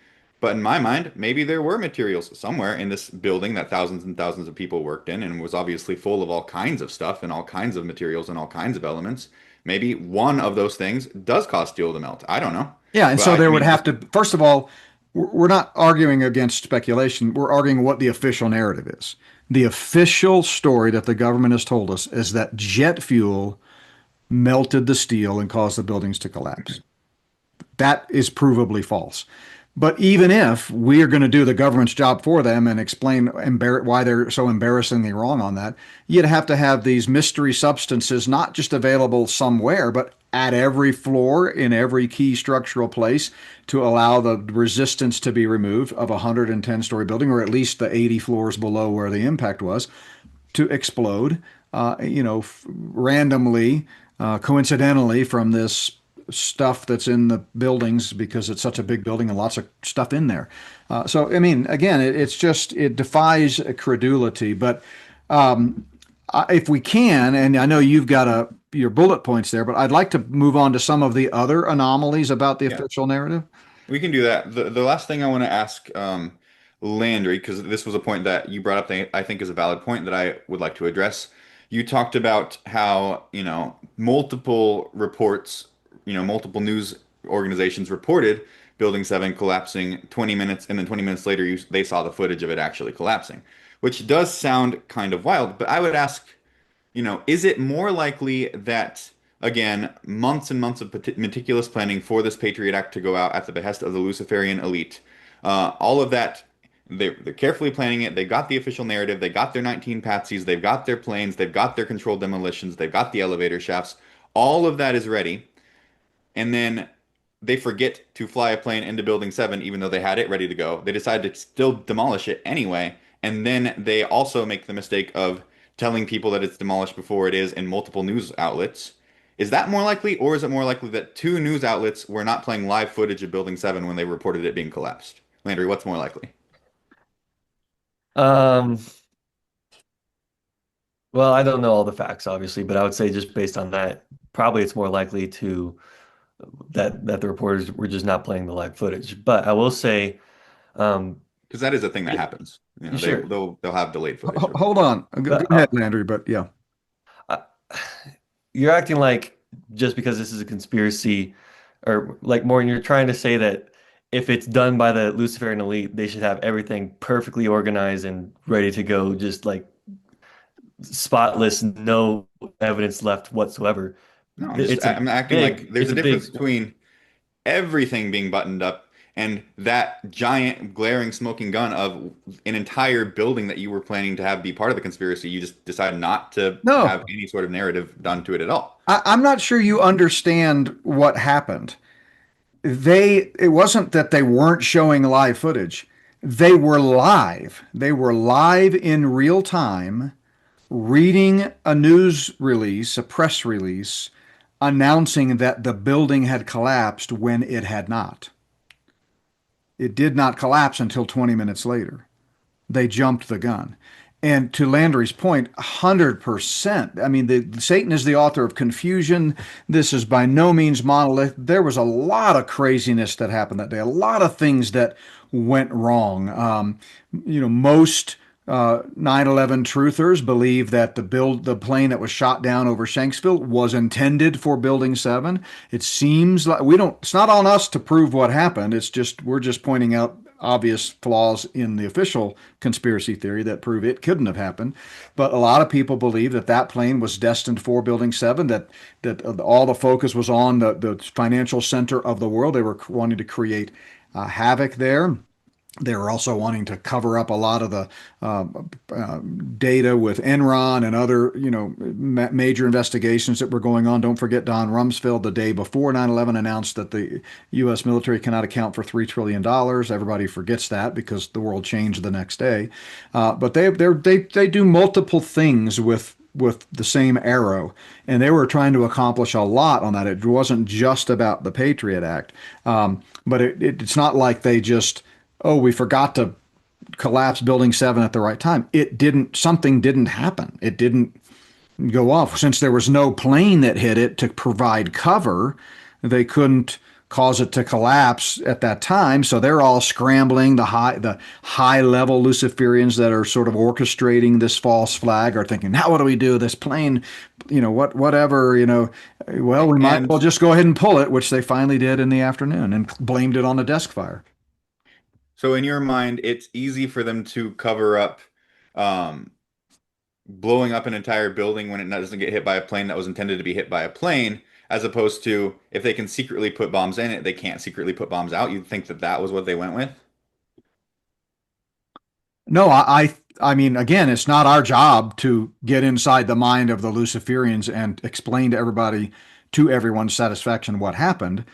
But in my mind, maybe there were materials somewhere in this building that thousands and thousands of people worked in and was obviously full of all kinds of stuff and all kinds of materials and all kinds of elements. Maybe one of those things does cause steel to melt. I don't know. Yeah, and But so I there would mean, have to, first of all, we're not arguing against speculation. We're arguing what the official narrative is. The official story that the government has told us is that jet fuel melted the steel and caused the buildings to collapse. That is provably false. But even if we are going to do the government's job for them and explain why they're so embarrassingly wrong on that, you'd have to have these mystery substances not just available somewhere, but at every floor in every key structural place to allow the resistance to be removed of a 110-story building, or at least the 80 floors below where the impact was, to explode, randomly, coincidentally, from this stuff that's in the buildings because it's such a big building and lots of stuff in there. So, I mean, again, it's just, it defies credulity. But if we can, and I know you've got your bullet points there, but I'd like to move on to some of the other anomalies about the Yeah. official narrative. We can do that. The last thing I want to ask Landry, because this was a point that you brought up that I think is a valid point that I would like to address. You talked about how, multiple reports, multiple news organizations reported Building 7 collapsing 20 minutes, and then 20 minutes later they saw the footage of it actually collapsing, which does sound kind of wild. But I would ask, is it more likely that, again, months and months of meticulous planning for this Patriot Act to go out at the behest of the Luciferian elite, all of that, they're carefully planning it. They got the official narrative. They got their 19 patsies. They've got their planes. They've got their controlled demolitions. They've got the elevator shafts. All of that is ready. And then they forget to fly a plane into Building 7, even though they had it ready to go. They decide to still demolish it anyway. And then they also make the mistake of telling people that it's demolished before it is in multiple news outlets. Is that more likely, or is it more likely that two news outlets were not playing live footage of Building 7 when they reported it being collapsed? Landry, what's more likely? Um, well, I don't know all the facts, obviously, but I would say just based on that, probably it's more likely to that the reporters were just not playing the live footage. But I will say, um, Because that is a thing that yeah, happens. sure. They'll have delayed footage of it. Hold on. Go But ahead, Landry, but yeah. uh, you're acting like just because this is a conspiracy, or like Morgan, you're trying to say that if it's done by the Luciferian elite, they should have everything perfectly organized and ready to go, just like spotless, no evidence left whatsoever. No, It's a I'm acting big, like there's it's a a big, difference between everything being buttoned up and that giant glaring smoking gun of an entire building that you were planning to have be part of the conspiracy. You just decided not to No, have any sort of narrative done to it at all. I'm not sure you understand what happened. It wasn't that they weren't showing live footage. They were live. They were live in real time, reading a news release, a press release, announcing that the building had collapsed when it had not. It did not collapse until 20 minutes later. They jumped the gun. And to Landry's point, 100%. I mean, Satan is the author of confusion. This is by no means monolith. There was a lot of craziness that happened that day, a lot of things that went wrong. Most 9/11 truthers believe that the plane that was shot down over Shanksville was intended for Building 7. It seems like it's not on us to prove what happened. We're just pointing out obvious flaws in the official conspiracy theory that prove it couldn't have happened. But a lot of people believe that that plane was destined for Building 7, that all the focus was on the financial center of the world. They were wanting to create havoc there. They were also wanting to cover up a lot of the uh, data with Enron and other, major investigations that were going on. Don't forget Don Rumsfeld, the day before 9/11, announced that the U.S. military cannot account for $3 trillion. Everybody forgets that because the world changed the next day. But they do multiple things with the same arrow, and they were trying to accomplish a lot on that. It wasn't just about the Patriot Act, but it's not like they just, oh, we forgot to collapse Building 7 at the right time. Something didn't happen. It didn't go off. Since there was no plane that hit it to provide cover, they couldn't cause it to collapse at that time. So they're all scrambling. The high level Luciferians that are sort of orchestrating this false flag are thinking, now what do we do? This plane, whatever, well, we might well And just go ahead and pull it, which they finally did in the afternoon and blamed it on the desk fire. so, in your mind, it's easy for them to cover up um, blowing up an entire building when it doesn't get hit by a plane that was intended to be hit by a plane, as opposed to if they can secretly put bombs in it, they can't secretly put bombs out. You'd think that that was what they went with? No, I mean, again, it's not our job to get inside the mind of the Luciferians and explain to everybody, to everyone's satisfaction, what happened.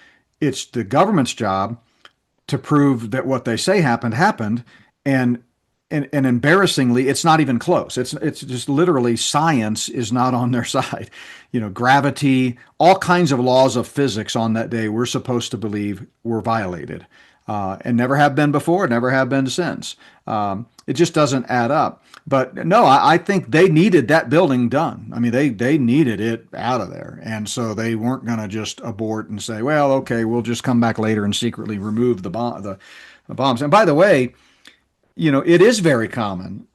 It's the government's job to prove that what they say happened happened, and and embarrassingly, it's not even close. It's just literally science is not on their side. Gravity, all kinds of laws of physics on that day we're supposed to believe were violated, and never have been before, never have been since. It just doesn't add up. But no, I think they needed that building done. I mean, they needed it out of there, and so they weren't going to just abort and say, well, okay, we'll just come back later and secretly remove the bombs. And by the way, it is very common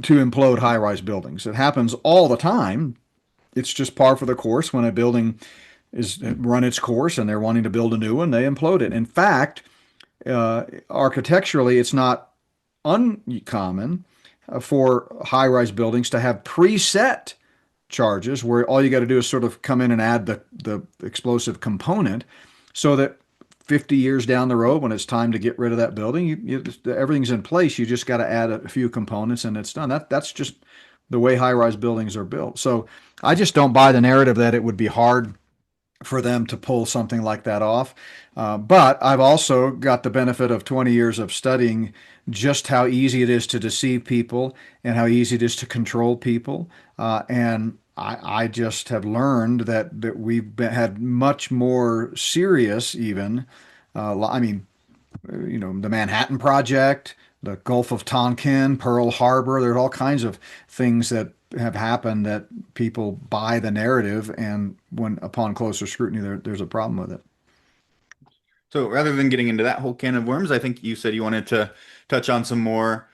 to implode high-rise buildings. It happens all the time. It's just par for the course when a building is run its course and they're wanting to build a new one, they implode it. In fact, architecturally, it's not uncommon for high-rise buildings to have preset charges where all you got to do is sort of come in and add the explosive component, so that 50 years down the road, when it's time to get rid of that building, everything's in place. You just got to add a few components and it's done. That's just the way high-rise buildings are built. So I just don't buy the narrative that it would be hard for them to pull something like that off. But I've also got the benefit of 20 years of studying just how easy it is to deceive people and how easy it is to control people. And I just have learned that had much more serious, even, the Manhattan Project, the Gulf of Tonkin, Pearl Harbor. There's all kinds of things that have happened that people buy the narrative, and when upon closer scrutiny, there's a problem with it. So rather than getting into that whole can of worms, I think you said you wanted to touch on some more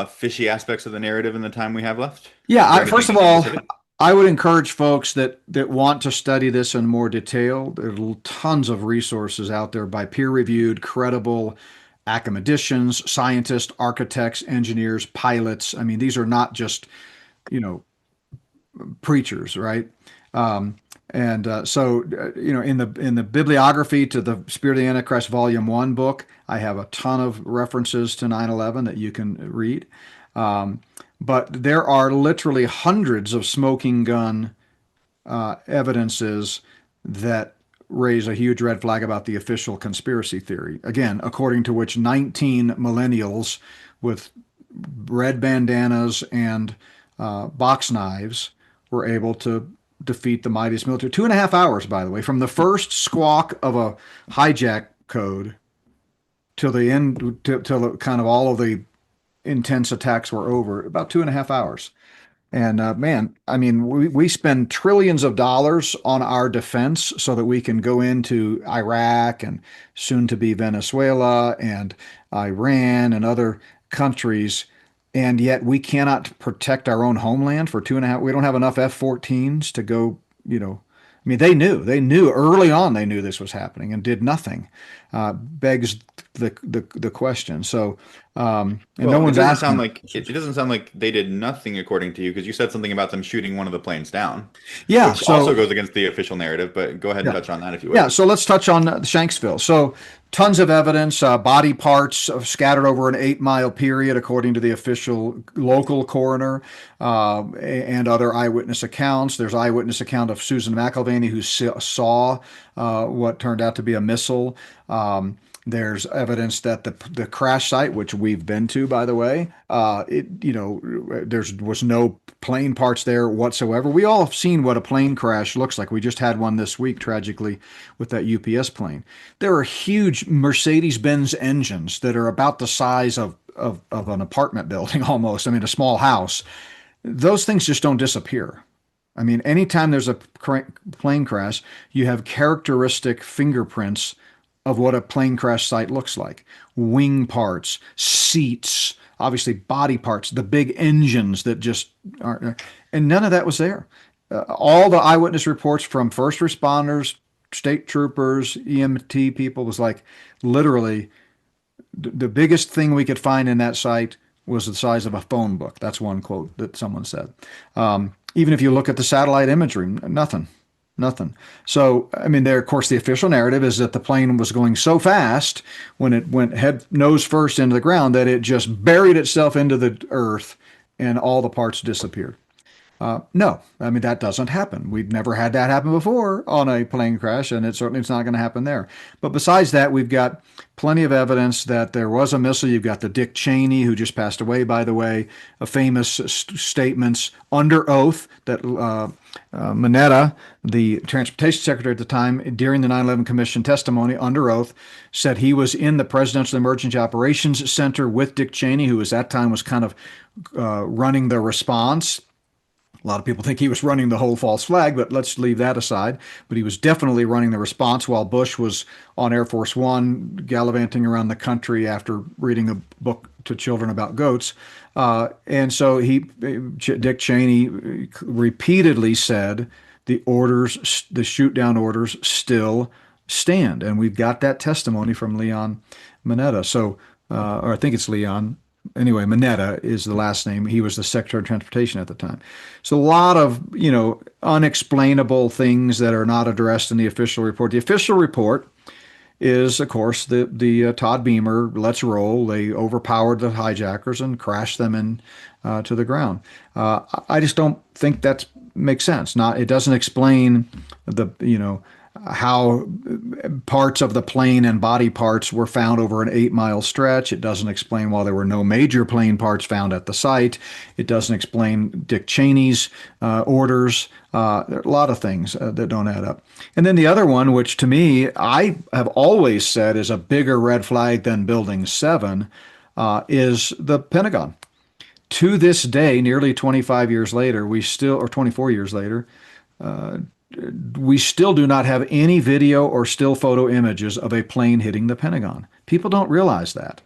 fishy aspects of the narrative in the time we have left. Yeah, first of all, I would encourage folks that want to study this in more detail. There's tons of resources out there by peer-reviewed, credible academicians, scientists, architects, engineers, pilots. I mean, these are not just, preachers, right? So in the bibliography to the Spirit of the Antichrist Volume 1 book, I have a ton of references to 9/11 that you can read. But there are literally hundreds of smoking gun evidences that raise a huge red flag about the official conspiracy theory. Again, according to which 19 millennials with red bandanas and box knives were able to defeat the mightiest military. 2.5 hours, by the way, from the first squawk of a hijack code till the end, till kind of all of the intense attacks were over, about 2.5 hours. And man, I mean, we spend trillions of dollars on our defense so that we can go into Iraq and soon to be Venezuela and Iran and other countries, and yet we cannot protect our own homeland for 2.5. We don't have enough F-14s to go. I mean, they knew early on. They knew this was happening and did nothing. Begs the question. So, and no one's asking. It doesn't sound like they did nothing according to you, because you said something about them shooting one of the planes down. Yeah, which also goes against the official narrative. But go ahead and touch on that if you would. Yeah, so let's touch on Shanksville. So tons of evidence, body parts scattered over an 8-mile period, according to the official local coroner, and other eyewitness accounts. There's eyewitness account of Susan McElvaney, who saw what turned out to be a missile. There's evidence that the crash site, which we've been to, by the way, there was no plane parts there whatsoever. We all have seen what a plane crash looks like. We just had one this week, tragically, with that UPS plane. There are huge Mercedes-Benz engines that are about the size of an apartment building almost. I mean, a small house. Those things just don't disappear. I mean, anytime there's a plane crash, you have characteristic fingerprints of what a plane crash site looks like. Wing parts, seats, obviously body parts, the big engines that just aren't, and none of that was there. All the eyewitness reports from first responders, state troopers, EMT people was like, literally, the biggest thing we could find in that site was the size of a phone book. That's one quote that someone said. Even if you look at the satellite imagery, nothing. So, I mean, of course, the official narrative is that the plane was going so fast when it went nose first into the ground that it just buried itself into the earth and all the parts disappeared. No, I mean, that doesn't happen. We've never had that happen before on a plane crash, and it certainly is not going to happen there. But besides that, we've got plenty of evidence that there was a missile. You've got the Dick Cheney, who just passed away, by the way, famous statements under oath that Mineta, the transportation secretary at the time, during the 9/11 Commission testimony under oath, said he was in the Presidential Emergency Operations Center with Dick Cheney, who at that time was kind of running the response. A lot of people think he was running the whole false flag, but let's leave that aside. But he was definitely running the response while Bush was on Air Force One, gallivanting around the country after reading a book to children about goats. And so Dick Cheney repeatedly said the orders, the shoot down orders still stand. And we've got that testimony from Leon Mineta. So, or I think it's Leon. Anyway, Mineta is the last name. He was the Secretary of Transportation at the time. So a lot of, unexplainable things that are not addressed in the official report. The official report is, of course, the Todd Beamer, let's roll. They overpowered the hijackers and crashed them in to the ground. I just don't think that makes sense. It doesn't explain how parts of the plane and body parts were found over an 8-mile stretch. It doesn't explain why there were no major plane parts found at the site. It doesn't explain Dick Cheney's orders. There are a lot of things that don't add up. And then the other one, which to me, I have always said is a bigger red flag than Building 7, is the Pentagon. To this day, nearly 25 years later, or 24 years later, we still do not have any video or still photo images of a plane hitting the Pentagon. People don't realize that.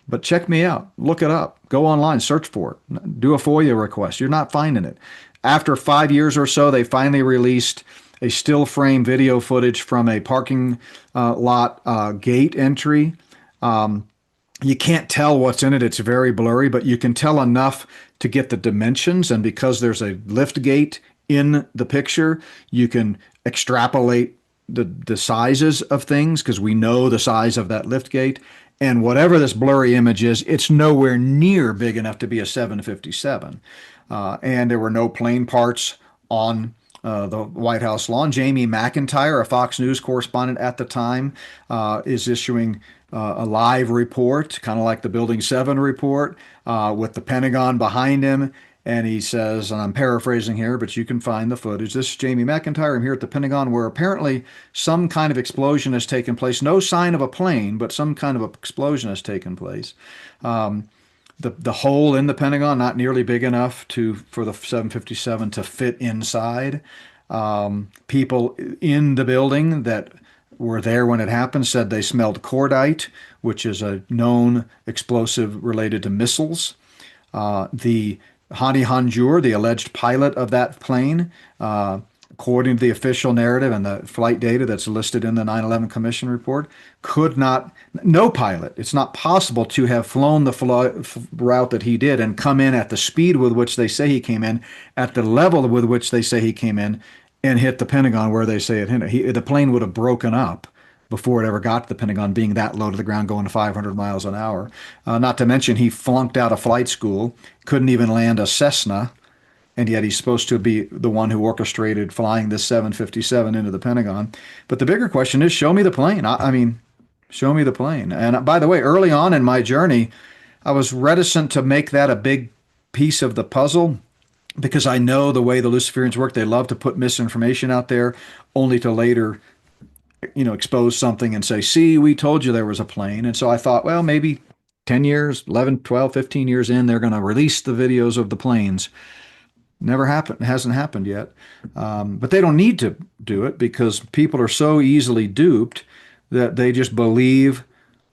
But check me out. Look it up. Go online. Search for it. Do a FOIA request. You're not finding it. After 5 years or so, they finally released a still frame video footage from a parking lot gate entry. You can't tell what's in it. It's very blurry, but you can tell enough to get the dimensions. And because there's a lift gate in the picture, you can extrapolate the sizes of things because we know the size of that lift gate. And whatever this blurry image is, it's nowhere near big enough to be a 757. And there were no plane parts on the White House lawn. Jamie McIntyre, a Fox News correspondent at the time, is issuing a live report, kind of like the Building 7 report, with the Pentagon behind him. And he says, and I'm paraphrasing here, but you can find the footage. This is Jamie McIntyre. I'm here at the Pentagon where apparently some kind of explosion has taken place. No sign of a plane, but some kind of explosion has taken place. The hole in the Pentagon, not nearly big enough for the 757 to fit inside. People in the building that were there when it happened said they smelled cordite, which is a known explosive related to missiles. The Hani Hanjour, the alleged pilot of that plane, according to the official narrative and the flight data that's listed in the 9/11 Commission report, no pilot. It's not possible to have flown the route that he did and come in at the speed with which they say he came in, at the level with which they say he came in, and hit the Pentagon where they say it hit. The plane would have broken up before it ever got to the Pentagon, being that low to the ground, going 500 miles an hour. Not to mention he flunked out of flight school, couldn't even land a Cessna, and yet he's supposed to be the one who orchestrated flying this 757 into the Pentagon. But the bigger question is, show me the plane. I mean, show me the plane. And by the way, early on in my journey, I was reticent to make that a big piece of the puzzle because I know the way the Luciferians work. They love to put misinformation out there only to later expose something and say, see, we told you there was a plane. And so I thought, well, maybe 10 years, 11, 12, 15 years in, they're going to release the videos of the planes. Never happened. It hasn't happened yet. But they don't need to do it because people are so easily duped that they just believe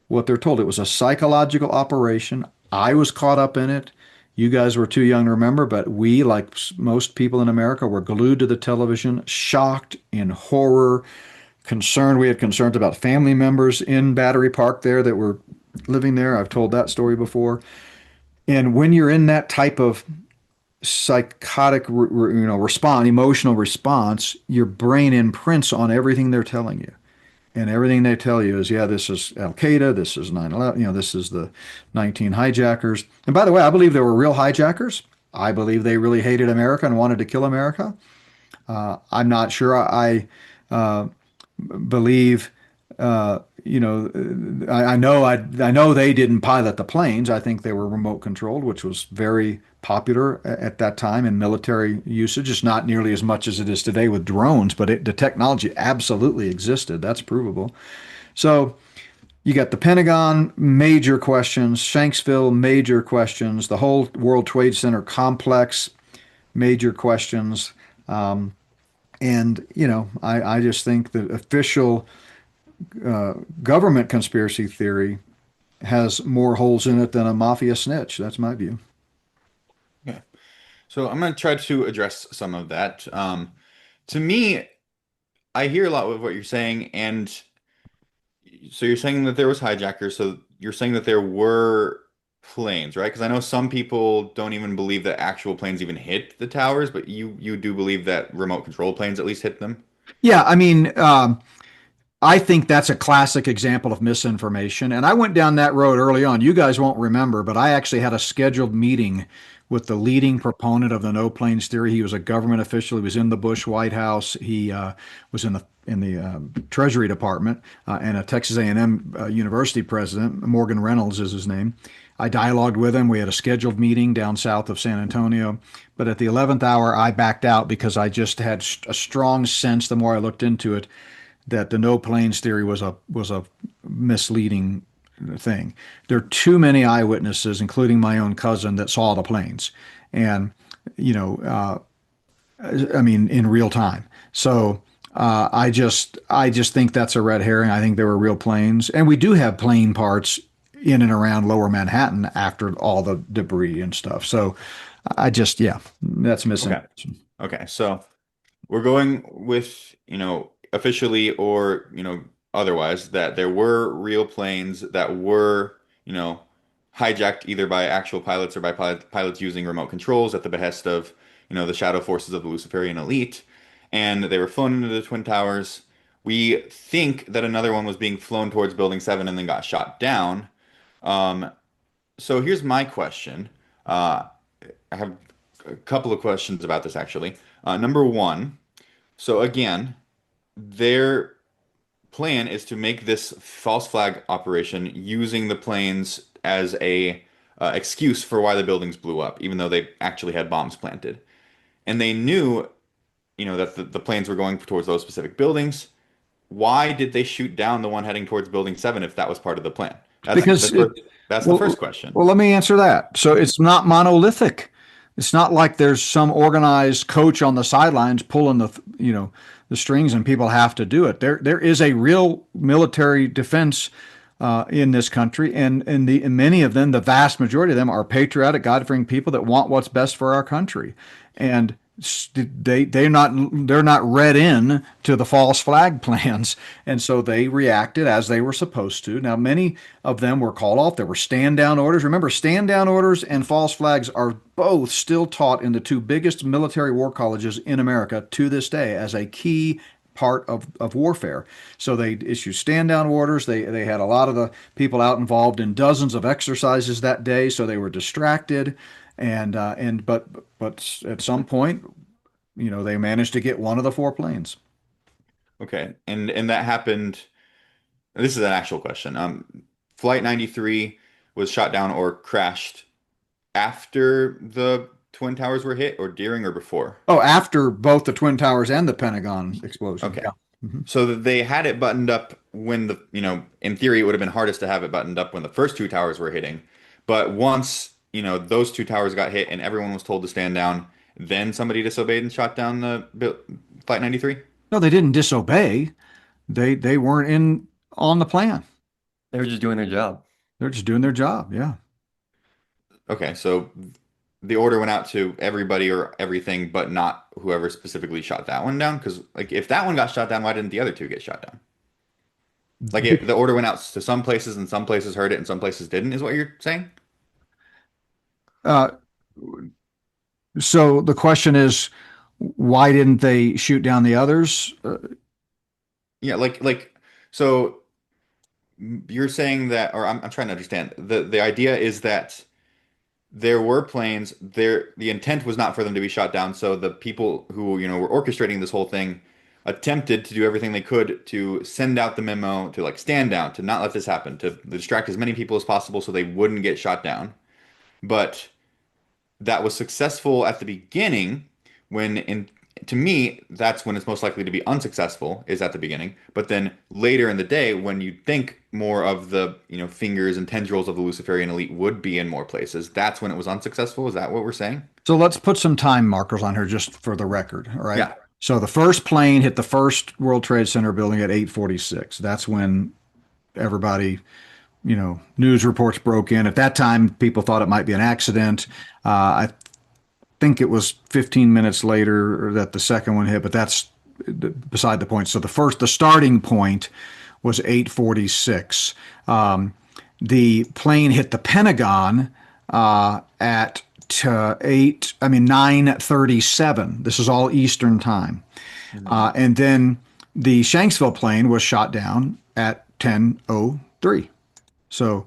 what they're told. It was a psychological operation. I was caught up in it. You guys were too young to remember, but we, like most people in America, were glued to the television, shocked, in horror, concerned. We had concerns about family members in Battery Park there that were living there. I've told that story before. And when you're in that type of psychotic emotional response, your brain imprints on everything they're telling you. And everything they tell you is, yeah, this is Al-Qaeda, this is 9/11, this is the 19 hijackers. And by the way, I believe there were real hijackers. I believe they really hated America and wanted to kill America. I'm not sure uh, believe. I know they didn't pilot the planes. I think they were remote controlled, which was very popular at that time in military usage. It's not nearly as much as it is today with drones, but the technology absolutely existed. That's provable. So you got the Pentagon, major questions, Shanksville, major questions, the whole World Trade Center complex, major questions. Um, and, I just think the official government conspiracy theory has more holes in it than a mafia snitch. That's my view. Yeah. So I'm going to try to address some of that. To me, I hear a lot of what you're saying, and so you're saying that there was hijackers, so you're saying that there were planes, right? Because I know some people don't even believe that actual planes even hit the towers, but you do believe that remote control planes at least hit them. Yeah, I mean, I think that's a classic example of misinformation. And I went down that road early on. You guys won't remember, but I actually had a scheduled meeting with the leading proponent of the no planes theory. He was a government official. He was in the Bush White House. He was in the Treasury Department and a Texas A&M University president. Morgan Reynolds is his name. I dialogued with him. We had a scheduled meeting down south of San Antonio. But at the 11th hour, I backed out because I just had a strong sense, the more I looked into it, that the no planes theory was a misleading thing. There are too many eyewitnesses, including my own cousin, that saw the planes, and you know, I mean, in real time. So I just think that's a red herring. I think there were real planes, and we do have plane parts in and around Lower Manhattan after all the debris and stuff. So yeah, that's Okay. misinformation. Okay. So we're going with, officially or, otherwise, that there were real planes that were, hijacked either by actual pilots or by pilots using remote controls at the behest of, the shadow forces of the Luciferian elite. And they were flown into the Twin Towers. We think that another one was being flown towards Building 7 and then got shot down. Um, so here's my question. I have a couple of questions about this actually. Number one, so again, their plan is to make this false flag operation using the planes as a excuse for why the buildings blew up, even though they actually had bombs planted. And they knew, that the planes were going towards those specific buildings. Why did they shoot down the one heading towards Building 7 if that was part of the plan? That's Because it, that's the well, first question. well, let me answer that. So it's not monolithic. It's not like there's some organized coach on the sidelines pulling the strings and people have to do it. There is a real military defense in this country, and many of them, the vast majority of them, are patriotic, God-fearing people that want what's best for our country, and they're not read in to the false flag plans, and so they reacted as they were supposed to. Now, many of them were called off. There were stand down orders. Remember, stand down orders and false flags are both still taught in the two biggest military war colleges in America to this day as a key part of warfare. So they issued stand down orders. They had a lot of the people out involved in dozens of exercises that day, so they were distracted. But at some point, they managed to get one of the four planes. Okay. And that happened. This is an actual question. Flight 93 was shot down or crashed after the Twin Towers were hit, or during or before? Oh, after both the Twin Towers and the Pentagon explosion. Okay. Yeah. Mhm. So that they had it buttoned up when in theory, it would have been hardest to have it buttoned up when the first two towers were hitting. But once, those two towers got hit and everyone was told to stand down, then somebody disobeyed and shot down Flight 93? No, they didn't disobey. They weren't in on the plan. They were just doing their job. They're just doing their job. Yeah. Okay, so the order went out to everybody or everything, but not whoever specifically shot that one down. Because like if that one got shot down, why didn't the other two get shot down? Like the order went out to some places and some places heard it and some places didn't, is what you're saying? Uh, so the question is, why didn't they shoot down the others? Yeah, so you're saying that, or I'm trying to understand. The idea is that there were planes there. The intent was not for them to be shot down. So the people who, were orchestrating this whole thing attempted to do everything they could to send out the memo to like stand down, to not let this happen, to distract as many people as possible so they wouldn't get shot down. But that was successful at the beginning when in to me that's when it's most likely to be unsuccessful is at the beginning, but then later in the day when you think more of the fingers and tendrils of the Luciferian elite would be in more places, that's when it was unsuccessful. Is that what we're saying? So let's put some time markers on here just for the record. All right. Yeah. So the first plane hit the first World Trade Center building at 8:46. That's when everybody, news reports broke in. At that time, people thought it might be an accident. I think it was 15 minutes later that the second one hit, but that's beside the point. So the starting point was 8:46. The plane hit the Pentagon at 9:37. This is all Eastern time. And then the Shanksville plane was shot down at 10:03. So,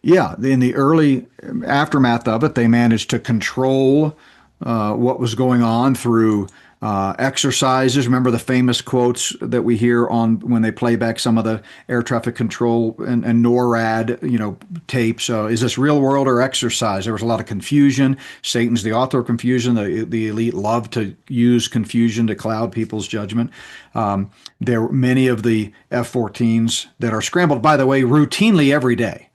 yeah, in the early aftermath of it, they managed to control what was going on through exercises. Remember the famous quotes that we hear on when they play back some of the air traffic control and NORAD, tapes. Is this real world or exercise? There was a lot of confusion. Satan's the author of confusion. The elite love to use confusion to cloud people's judgment. There were many of the F-14s that are scrambled, by the way, routinely every day.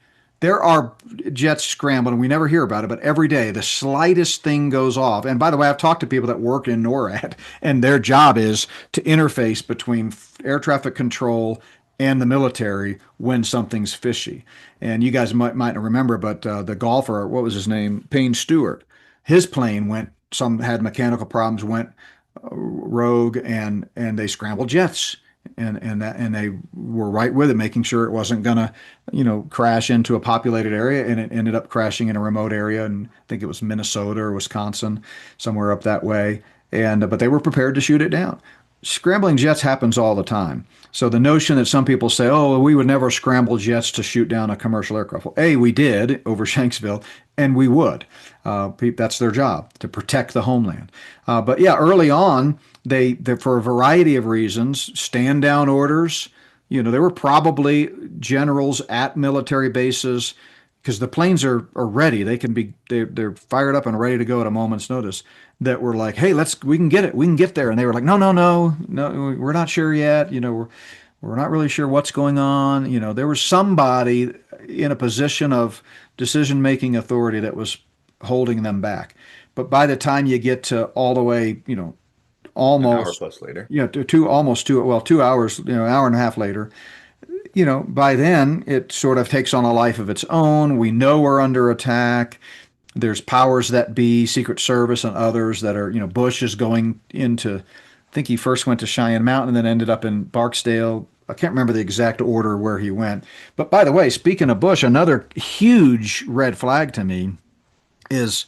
There are jets scrambled, and we never hear about it, but every day the slightest thing goes off. And by the way, I've talked to people that work in NORAD, and their job is to interface between air traffic control and the military when something's fishy. And you guys might not remember, but the golfer, what was his name? Payne Stewart. His plane had mechanical problems, went rogue, and they scrambled jets. And they were right with it, making sure it wasn't gonna, crash into a populated area, and it ended up crashing in a remote area, and I think it was Minnesota or Wisconsin, somewhere up that way. And but they were prepared to shoot it down. Scrambling jets happens all the time. So the notion that some people say, "Oh, we would never scramble jets to shoot down a commercial aircraft," well, A, we did over Shanksville, and we would. That's their job, to protect the homeland. But yeah, early on, they for a variety of reasons, stand down orders. There were probably generals at military bases because the planes are ready. They're fired up and ready to go at a moment's notice. That were like, hey, we can get it, we can get there, and they were like, no, no, no, no, we're not sure yet. We're not really sure what's going on. There was somebody in a position of decision-making authority that was holding them back. But by the time you get to all the way, An hour almost, plus later. almost 2 hours, hour and a half later, by then it sort of takes on a life of its own. We know we're under attack. There's powers that be, Secret Service and others that are, Bush is going into, I think he first went to Cheyenne Mountain and then ended up in Barksdale. I can't remember the exact order where he went. But by the way, speaking of Bush, another huge red flag to me is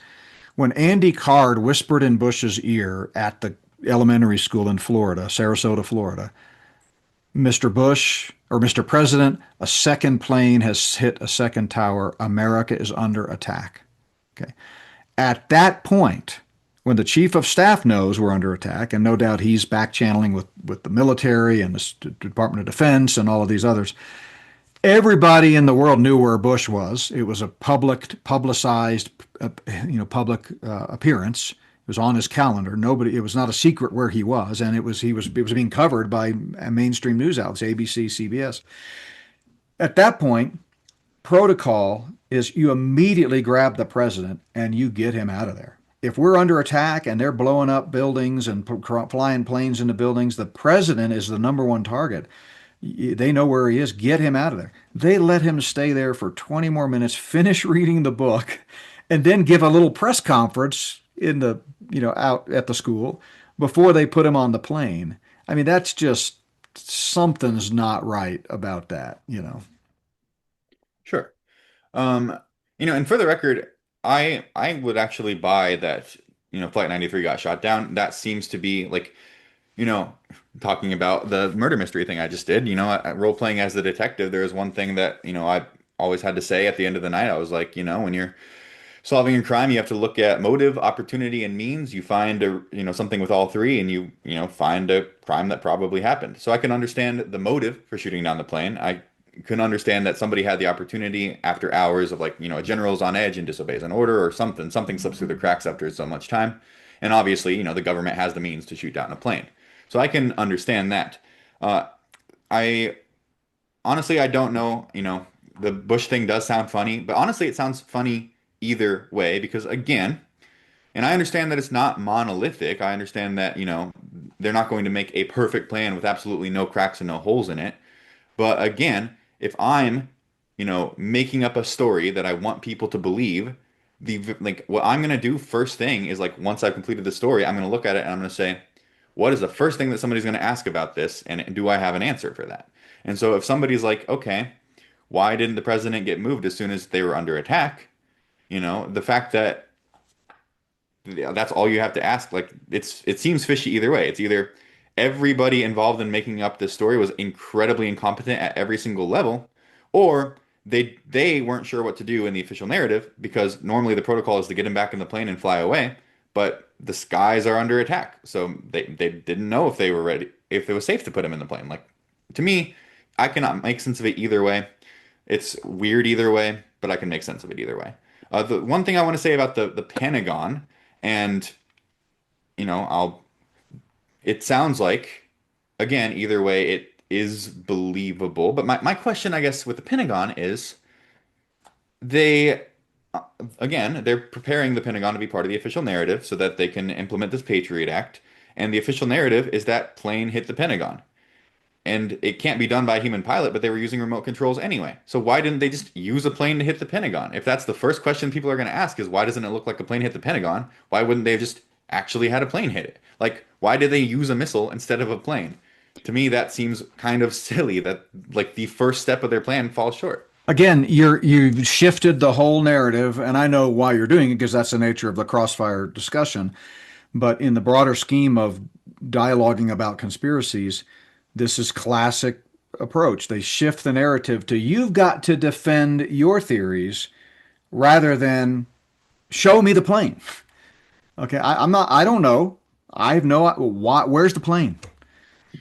when Andy Card whispered in Bush's ear at the elementary school in Florida, Sarasota, Florida, Mr. Bush or Mr. President, a second plane has hit a second tower. America is under attack. Okay. At that point, when the chief of staff knows we're under attack, and no doubt he's back channeling with the military and the Department of Defense and all of these others, everybody in the world knew where Bush was. It was a publicized, public appearance. It was on his calendar. It was not a secret where he was, and it was being covered by mainstream news outlets, ABC, CBS. At that point, protocol is you immediately grab the president and you get him out of there. If we're under attack and they're blowing up buildings and flying planes into buildings, the president is the number one target. They know where he is. Get him out of there. They let him stay there for 20 more minutes, finish reading the book, and then give a little press conference out at the school before they put him on the plane. I mean, that's just something's not right about that. Sure. And for the record, I would actually buy that, Flight 93 got shot down. That seems to be like, talking about the murder mystery thing I just did, role playing as the detective, there was one thing that, I always had to say at the end of the night. I was like, when you're solving a crime, you have to look at motive, opportunity, and means. You find something with all three, and you find a crime that probably happened. So I can understand the motive for shooting down the plane. I can understand that somebody had the opportunity after hours of, like, a general's on edge and disobeys an order or something. Something slips through the cracks after so much time. And obviously, the government has the means to shoot down a plane. So I can understand that. I honestly, I don't know. The Bush thing does sound funny, but honestly, it sounds funny either way because, again, and I understand that it's not monolithic. I understand that, they're not going to make a perfect plan with absolutely no cracks and no holes in it. But again, if I'm, making up a story that I want people to believe, what I'm going to do first thing is, like, once I've completed the story, I'm going to look at it and I'm going to say, what is the first thing that somebody's going to ask about this? And do I have an answer for that? And so if somebody's like, okay, why didn't the president get moved as soon as they were under attack? The fact that that's all you have to ask, like, it seems fishy either way. It's either everybody involved in making up this story was incredibly incompetent at every single level, or they weren't sure what to do in the official narrative because normally the protocol is to get him back in the plane and fly away, but the skies are under attack, so they didn't know if they were ready, if it was safe to put him in the plane. Like, to me, I cannot make sense of it either way. It's weird either way, but I can make sense of it either way. The one thing I want to say about the Pentagon, and it sounds like, again, either way, it is believable. But my question, I guess, with the Pentagon is they, again, they're preparing the Pentagon to be part of the official narrative so that they can implement this Patriot Act. And the official narrative is that plane hit the Pentagon. And it can't be done by a human pilot, but they were using remote controls anyway. So why didn't they just use a plane to hit the Pentagon? If that's the first question people are going to ask is why doesn't it look like a plane hit the Pentagon? Why wouldn't they have just actually had a plane hit it? Like, why did they use a missile instead of a plane? To me, that seems kind of silly that, like, the first step of their plan falls short. Again, you've shifted the whole narrative, and I know why you're doing it because that's the nature of the Crossfire discussion. But in the broader scheme of dialoguing about conspiracies, this is classic approach. They shift the narrative to you've got to defend your theories rather than show me the plane. Okay, I'm not. I don't know. I have no. Why? Where's the plane?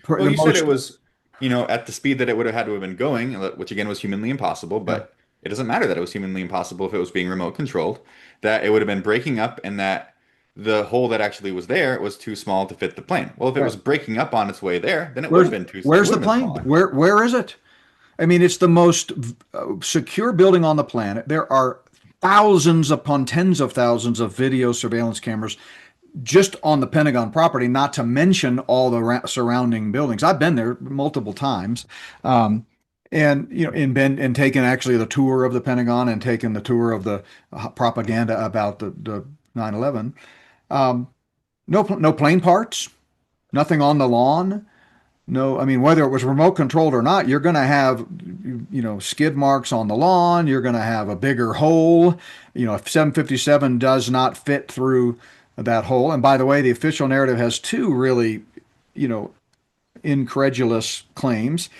Well, you said it was, at the speed that it would have had to have been going, which again was humanly impossible, but it doesn't matter that it was humanly impossible if it was being remote controlled, that it would have been breaking up and that the hole that actually was there was too small to fit the plane. Well, if it was breaking up on its way there, then it would have been too small. Where's the plane? Where is it? I mean, it's the most secure building on the planet. There are thousands upon tens of thousands of video surveillance cameras just on the Pentagon property, not to mention all the surrounding buildings. I've been there multiple times. And taken actually the tour of the Pentagon and taken the tour of the propaganda about the 9/11. No plane parts, nothing on the lawn. No, I mean, whether it was remote controlled or not, you're going to have, skid marks on the lawn. You're going to have a bigger hole. If 757 does not fit through that hole. And by the way, the official narrative has two really, incredulous claims.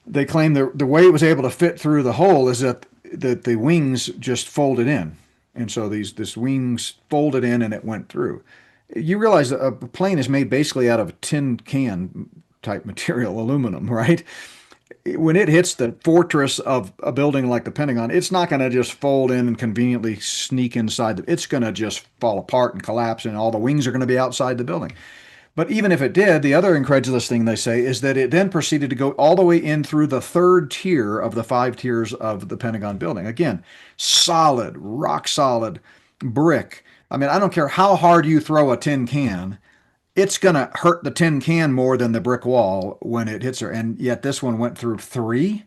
They claim the way it was able to fit through the hole is that the wings just folded in. And so this wings folded in and it went through. You realize a plane is made basically out of tin can type material, aluminum, right? When it hits the fortress of a building like the Pentagon, it's not going to just fold in and conveniently sneak inside. It's going to just fall apart and collapse, and all the wings are going to be outside the building. But even if it did, the other incredulous thing they say is that it then proceeded to go all the way in through the third tier of the 5 tiers of the Pentagon building. Again, solid, rock solid brick. I mean, I don't care how hard you throw a tin can, it's going to hurt the tin can more than the brick wall when it hits her. And yet this one went through three.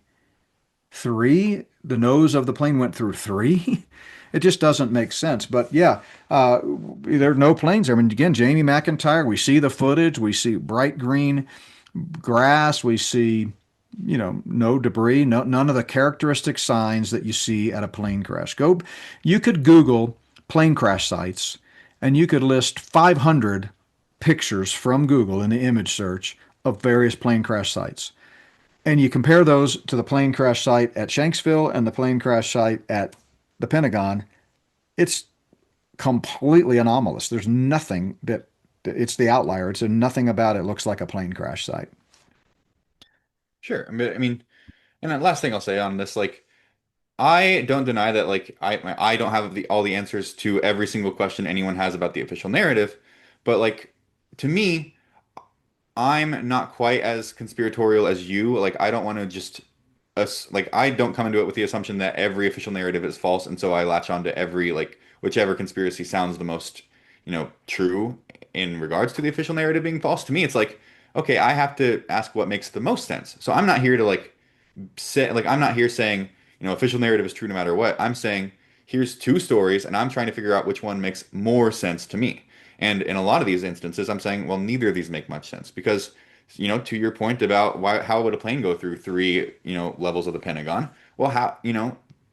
The nose of the plane went through 3. It just doesn't make sense. But yeah, there are no planes there. I mean, again, Jamie McIntyre, we see the footage. We see bright green grass. We see, no debris, none of the characteristic signs that you see at a plane crash. You could Google plane crash sites, and you could list 500 pictures from Google in the image search of various plane crash sites. And you compare those to the plane crash site at Shanksville and the plane crash site at the Pentagon, it's completely anomalous. There's nothing that it's the outlier. It's nothing about it looks like a plane crash site. Sure. I mean, and the last thing I'll say on this, like, I don't deny that, like, I don't have all the answers to every single question anyone has about the official narrative, but like, to me, I'm not quite as conspiratorial as you. Like, I don't want to just us like I don't come into it with the assumption that every official narrative is false, and so I latch on to every like whichever conspiracy sounds the most, true in regards to the official narrative being false. To me, it's like, okay, I have to ask what makes the most sense. So I'm not here to like say like I'm not here saying, official narrative is true no matter what. I'm saying here's two stories and I'm trying to figure out which one makes more sense to me. And in a lot of these instances, I'm saying, well, neither of these make much sense because, to your point about how would a plane go through three, levels of the Pentagon? Well,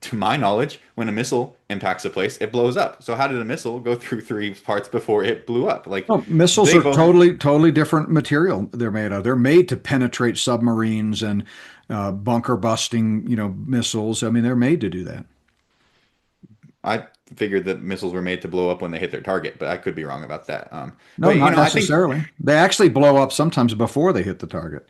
to my knowledge, when a missile impacts a place, it blows up. So how did a missile go through three parts before it blew up? Like Well, missiles they are both totally different material they're made of. They're made to penetrate submarines and bunker busting, missiles. I mean, they're made to do that. I figured that missiles were made to blow up when they hit their target, but I could be wrong about that. No, But not I think necessarily. They actually blow up sometimes before they hit the target.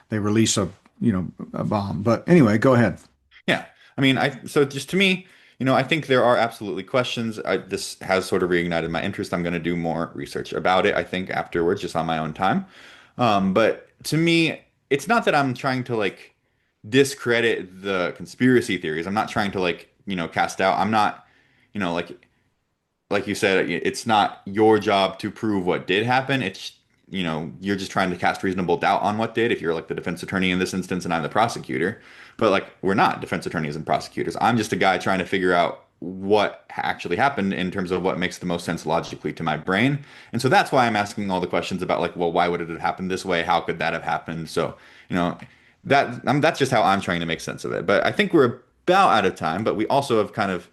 They release a bomb. But anyway, go ahead. yeah. I mean, so just to me, I think there are absolutely questions. This has sort of reignited my interest. I'm going to do more research about it, I think, afterwards, just on my own time. But to me, it's not that I'm trying to like discredit the conspiracy theories. I'm not trying to like, cast out. I'm not, like you said, it's not your job to prove what did happen. It's, you're just trying to cast reasonable doubt on what did, if you're like the defense attorney in this instance and I'm the prosecutor. But like, we're not defense attorneys and prosecutors. I'm just a guy trying to figure out what actually happened in terms of what makes the most sense logically to my brain. And so that's why I'm asking all the questions about like, well, why would it have happened this way? How could that have happened? So, you know, that's just how I'm trying to make sense of it. But I think we're about out of time, but we also have kind of,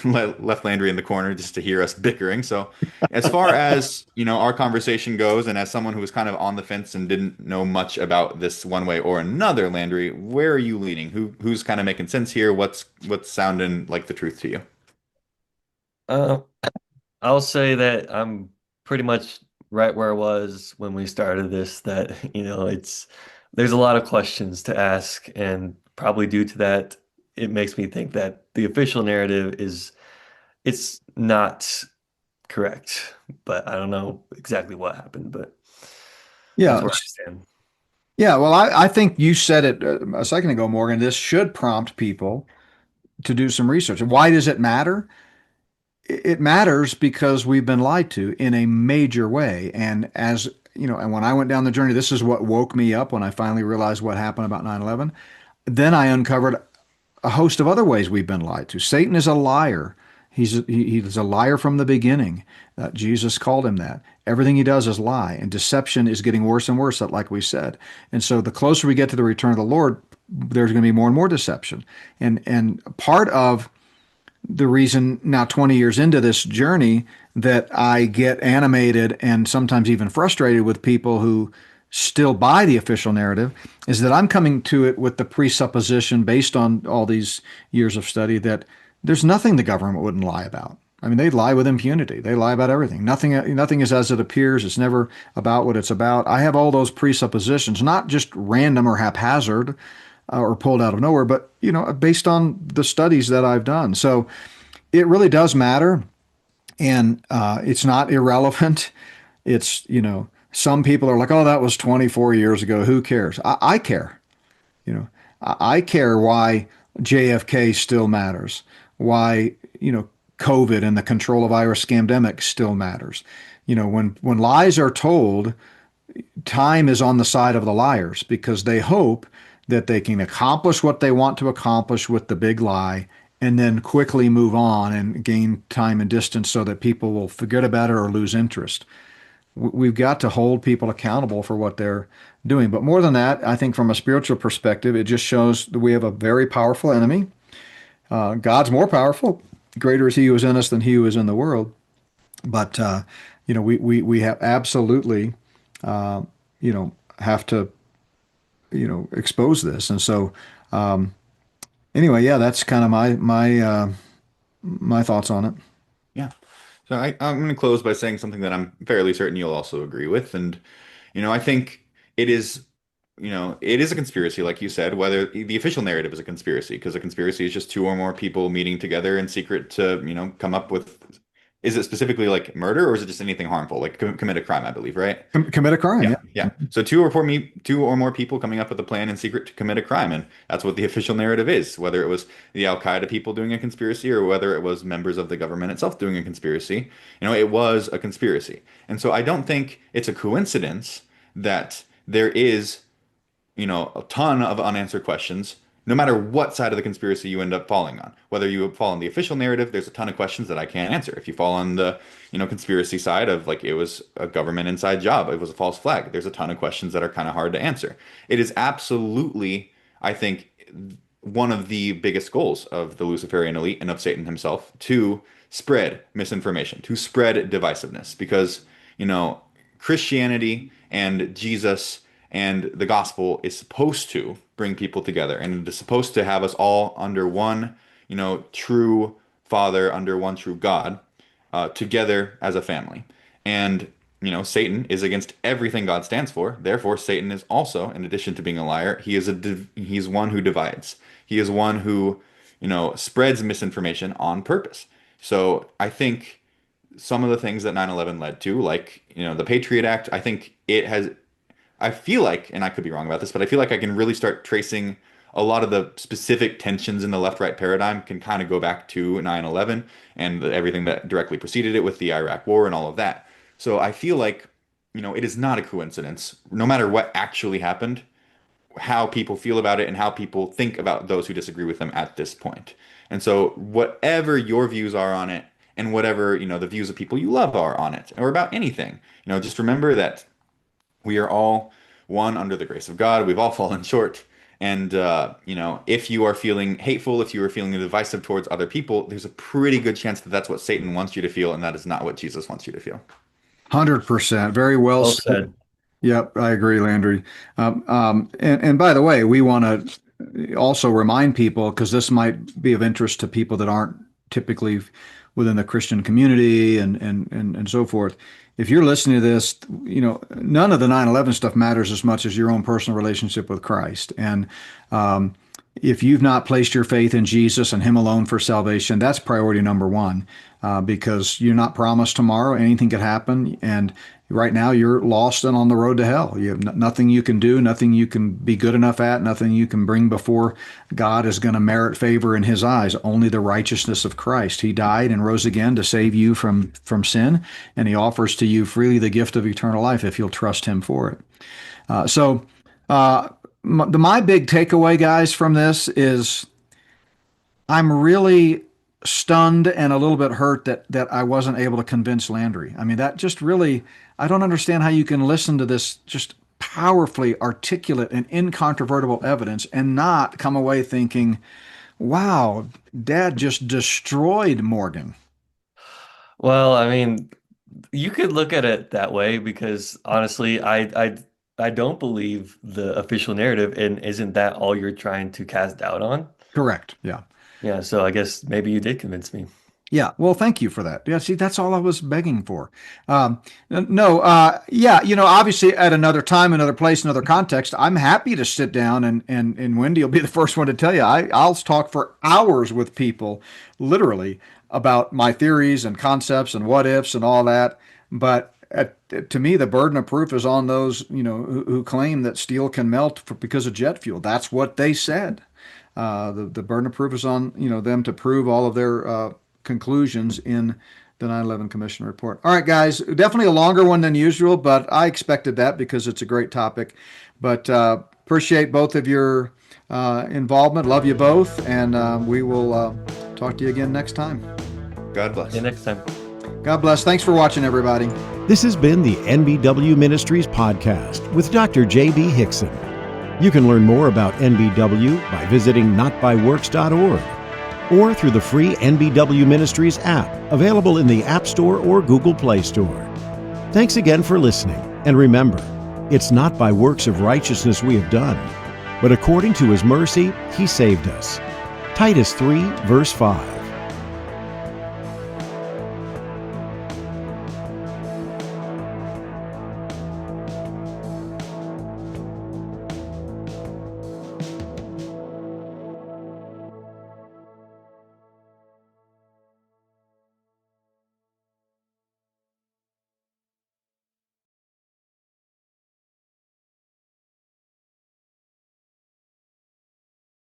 left Landry in the corner just to hear us bickering. So, as far as, our conversation goes, and as someone who was kind of on the fence and didn't know much about this one way or another, Landry, where are you leaning? Who's kind of making sense here? What's sounding like the truth to you? Uh, I'll say that I'm pretty much right where I was when we started this, that, there's a lot of questions to ask, and probably due to that, it makes me think that the official narrative it's not correct, but I don't know exactly what happened, but that's Yeah. where I stand. Yeah. Well, I think you said it a second ago, Morgan. This should prompt people to do some research. Why does it matter? It matters because we've been lied to in a major way. And and when I went down the journey, this is what woke me up when I finally realized what happened about 9/11. Then I uncovered a host of other ways we've been lied to. Satan is a liar. He's a liar from the beginning. Jesus called him that. Everything he does is lie, and deception is getting worse and worse, like we said. And so the closer we get to the return of the Lord, there's going to be more and more deception. And part of the reason now 20 years into this journey that I get animated and sometimes even frustrated with people who still buy the official narrative is that I'm coming to it with the presupposition based on all these years of study that there's nothing the government wouldn't lie about. I mean, they lie with impunity. They lie about everything. Nothing is as it appears. It's never about what it's about. I have all those presuppositions, not just random or haphazard or pulled out of nowhere, but based on the studies that I've done. So it really does matter, and it's not irrelevant. It's some people are like, oh, that was 24 years ago. Who cares? I care. I care why JFK still matters. Why COVID and the control of virus scamdemic still matters. When lies are told, time is on the side of the liars because they hope that they can accomplish what they want to accomplish with the big lie and then quickly move on and gain time and distance so that people will forget about it or lose interest. We've got to hold people accountable for what they're doing. But more than that, I think from a spiritual perspective, it just shows that we have a very powerful enemy. God's more powerful. Greater is he who is in us than he who is in the world. But, we have absolutely, have to expose this. And so, anyway, yeah, that's kind of my thoughts on it. Yeah. So I'm going to close by saying something that I'm fairly certain you'll also agree with. And, I think it is, it is a conspiracy, like you said, whether the official narrative is a conspiracy, because a conspiracy is just two or more people meeting together in secret to, come up with, is it specifically like murder or is it just anything harmful? Like commit a crime, I believe, right? Commit a crime, Yeah, yeah. yeah. So two or more people coming up with a plan in secret to commit a crime, and that's what the official narrative is. Whether it was the Al Qaeda people doing a conspiracy, or whether it was members of the government itself doing a conspiracy, it was a conspiracy. And so I don't think it's a coincidence that there is, a ton of unanswered questions, no matter what side of the conspiracy you end up falling on. Whether you fall on the official narrative, there's a ton of questions that I can't answer. If you fall on the, conspiracy side of like it was a government inside job, it was a false flag, there's a ton of questions that are kind of hard to answer. It is absolutely, I think, one of the biggest goals of the Luciferian elite and of Satan himself to spread misinformation, to spread divisiveness, because, Christianity and Jesus and the gospel is supposed to bring people together, and it is supposed to have us all under one, true Father, under one true God, together as a family. And, Satan is against everything God stands for. Therefore, Satan is also, in addition to being a liar, he's one who divides. He is one who, spreads misinformation on purpose. So I think some of the things that 9/11 led to, like, the Patriot Act, I feel like, and I could be wrong about this, but I feel like I can really start tracing a lot of the specific tensions in the left-right paradigm can kind of go back to 9/11 and everything that directly preceded it with the Iraq War and all of that. So I feel like, it is not a coincidence, no matter what actually happened, how people feel about it and how people think about those who disagree with them at this point. And so whatever your views are on it, and whatever, the views of people you love are on it, or about anything, just remember that we are all one under the grace of God. We've all fallen short. And, if you are feeling hateful, if you are feeling divisive towards other people, there's a pretty good chance that that's what Satan wants you to feel, and that is not what Jesus wants you to feel. 100%. Very well Well said. said. Yep, I agree, Landry. And by the way, we want to also remind people, because this might be of interest to people that aren't typically within the Christian community and so forth. If you're listening to this, none of the 9/11 stuff matters as much as your own personal relationship with Christ. And if you've not placed your faith in Jesus and Him alone for salvation, that's priority number one, because you're not promised tomorrow. Anything could happen. And right now you're lost and on the road to hell. You have nothing you can do, nothing you can be good enough at, nothing you can bring before God is going to merit favor in His eyes. Only the righteousness of Christ. He died and rose again to save you from sin, and He offers to you freely the gift of eternal life if you'll trust Him for it. So my big takeaway, guys, from this is I'm really stunned and a little bit hurt that I wasn't able to convince Landry. I mean, that just really, I don't understand how you can listen to this just powerfully articulate and incontrovertible evidence and not come away thinking, wow, Dad just destroyed Morgan. Well, I mean, you could look at it that way because honestly, I don't believe the official narrative, and isn't that all you're trying to cast doubt on? Correct. Yeah. Yeah, so I guess maybe you did convince me. Yeah, well, thank you for that. Yeah, see, that's all I was begging for. No, yeah, obviously at another time, another place, another context, I'm happy to sit down and Wendy will be the first one to tell you. I'll talk for hours with people, literally, about my theories and concepts and what ifs and all that. But to me, the burden of proof is on those, who claim that steel can melt because of jet fuel. That's what they said. The burden of proof is on them to prove all of their conclusions in the 9/11 Commission report. All right, guys, definitely a longer one than usual, but I expected that because it's a great topic. But appreciate both of your involvement. Love you both, and we will talk to you again next time. God bless. See you next time. God bless. Thanks for watching, everybody. This has been the NBW Ministries podcast with Dr. J.B. Hickson. You can learn more about NBW by visiting notbyworks.org or through the free NBW Ministries app, available in the App Store or Google Play Store. Thanks again for listening, and remember, it's not by works of righteousness we have done, but according to His mercy, He saved us. Titus 3, verse 5.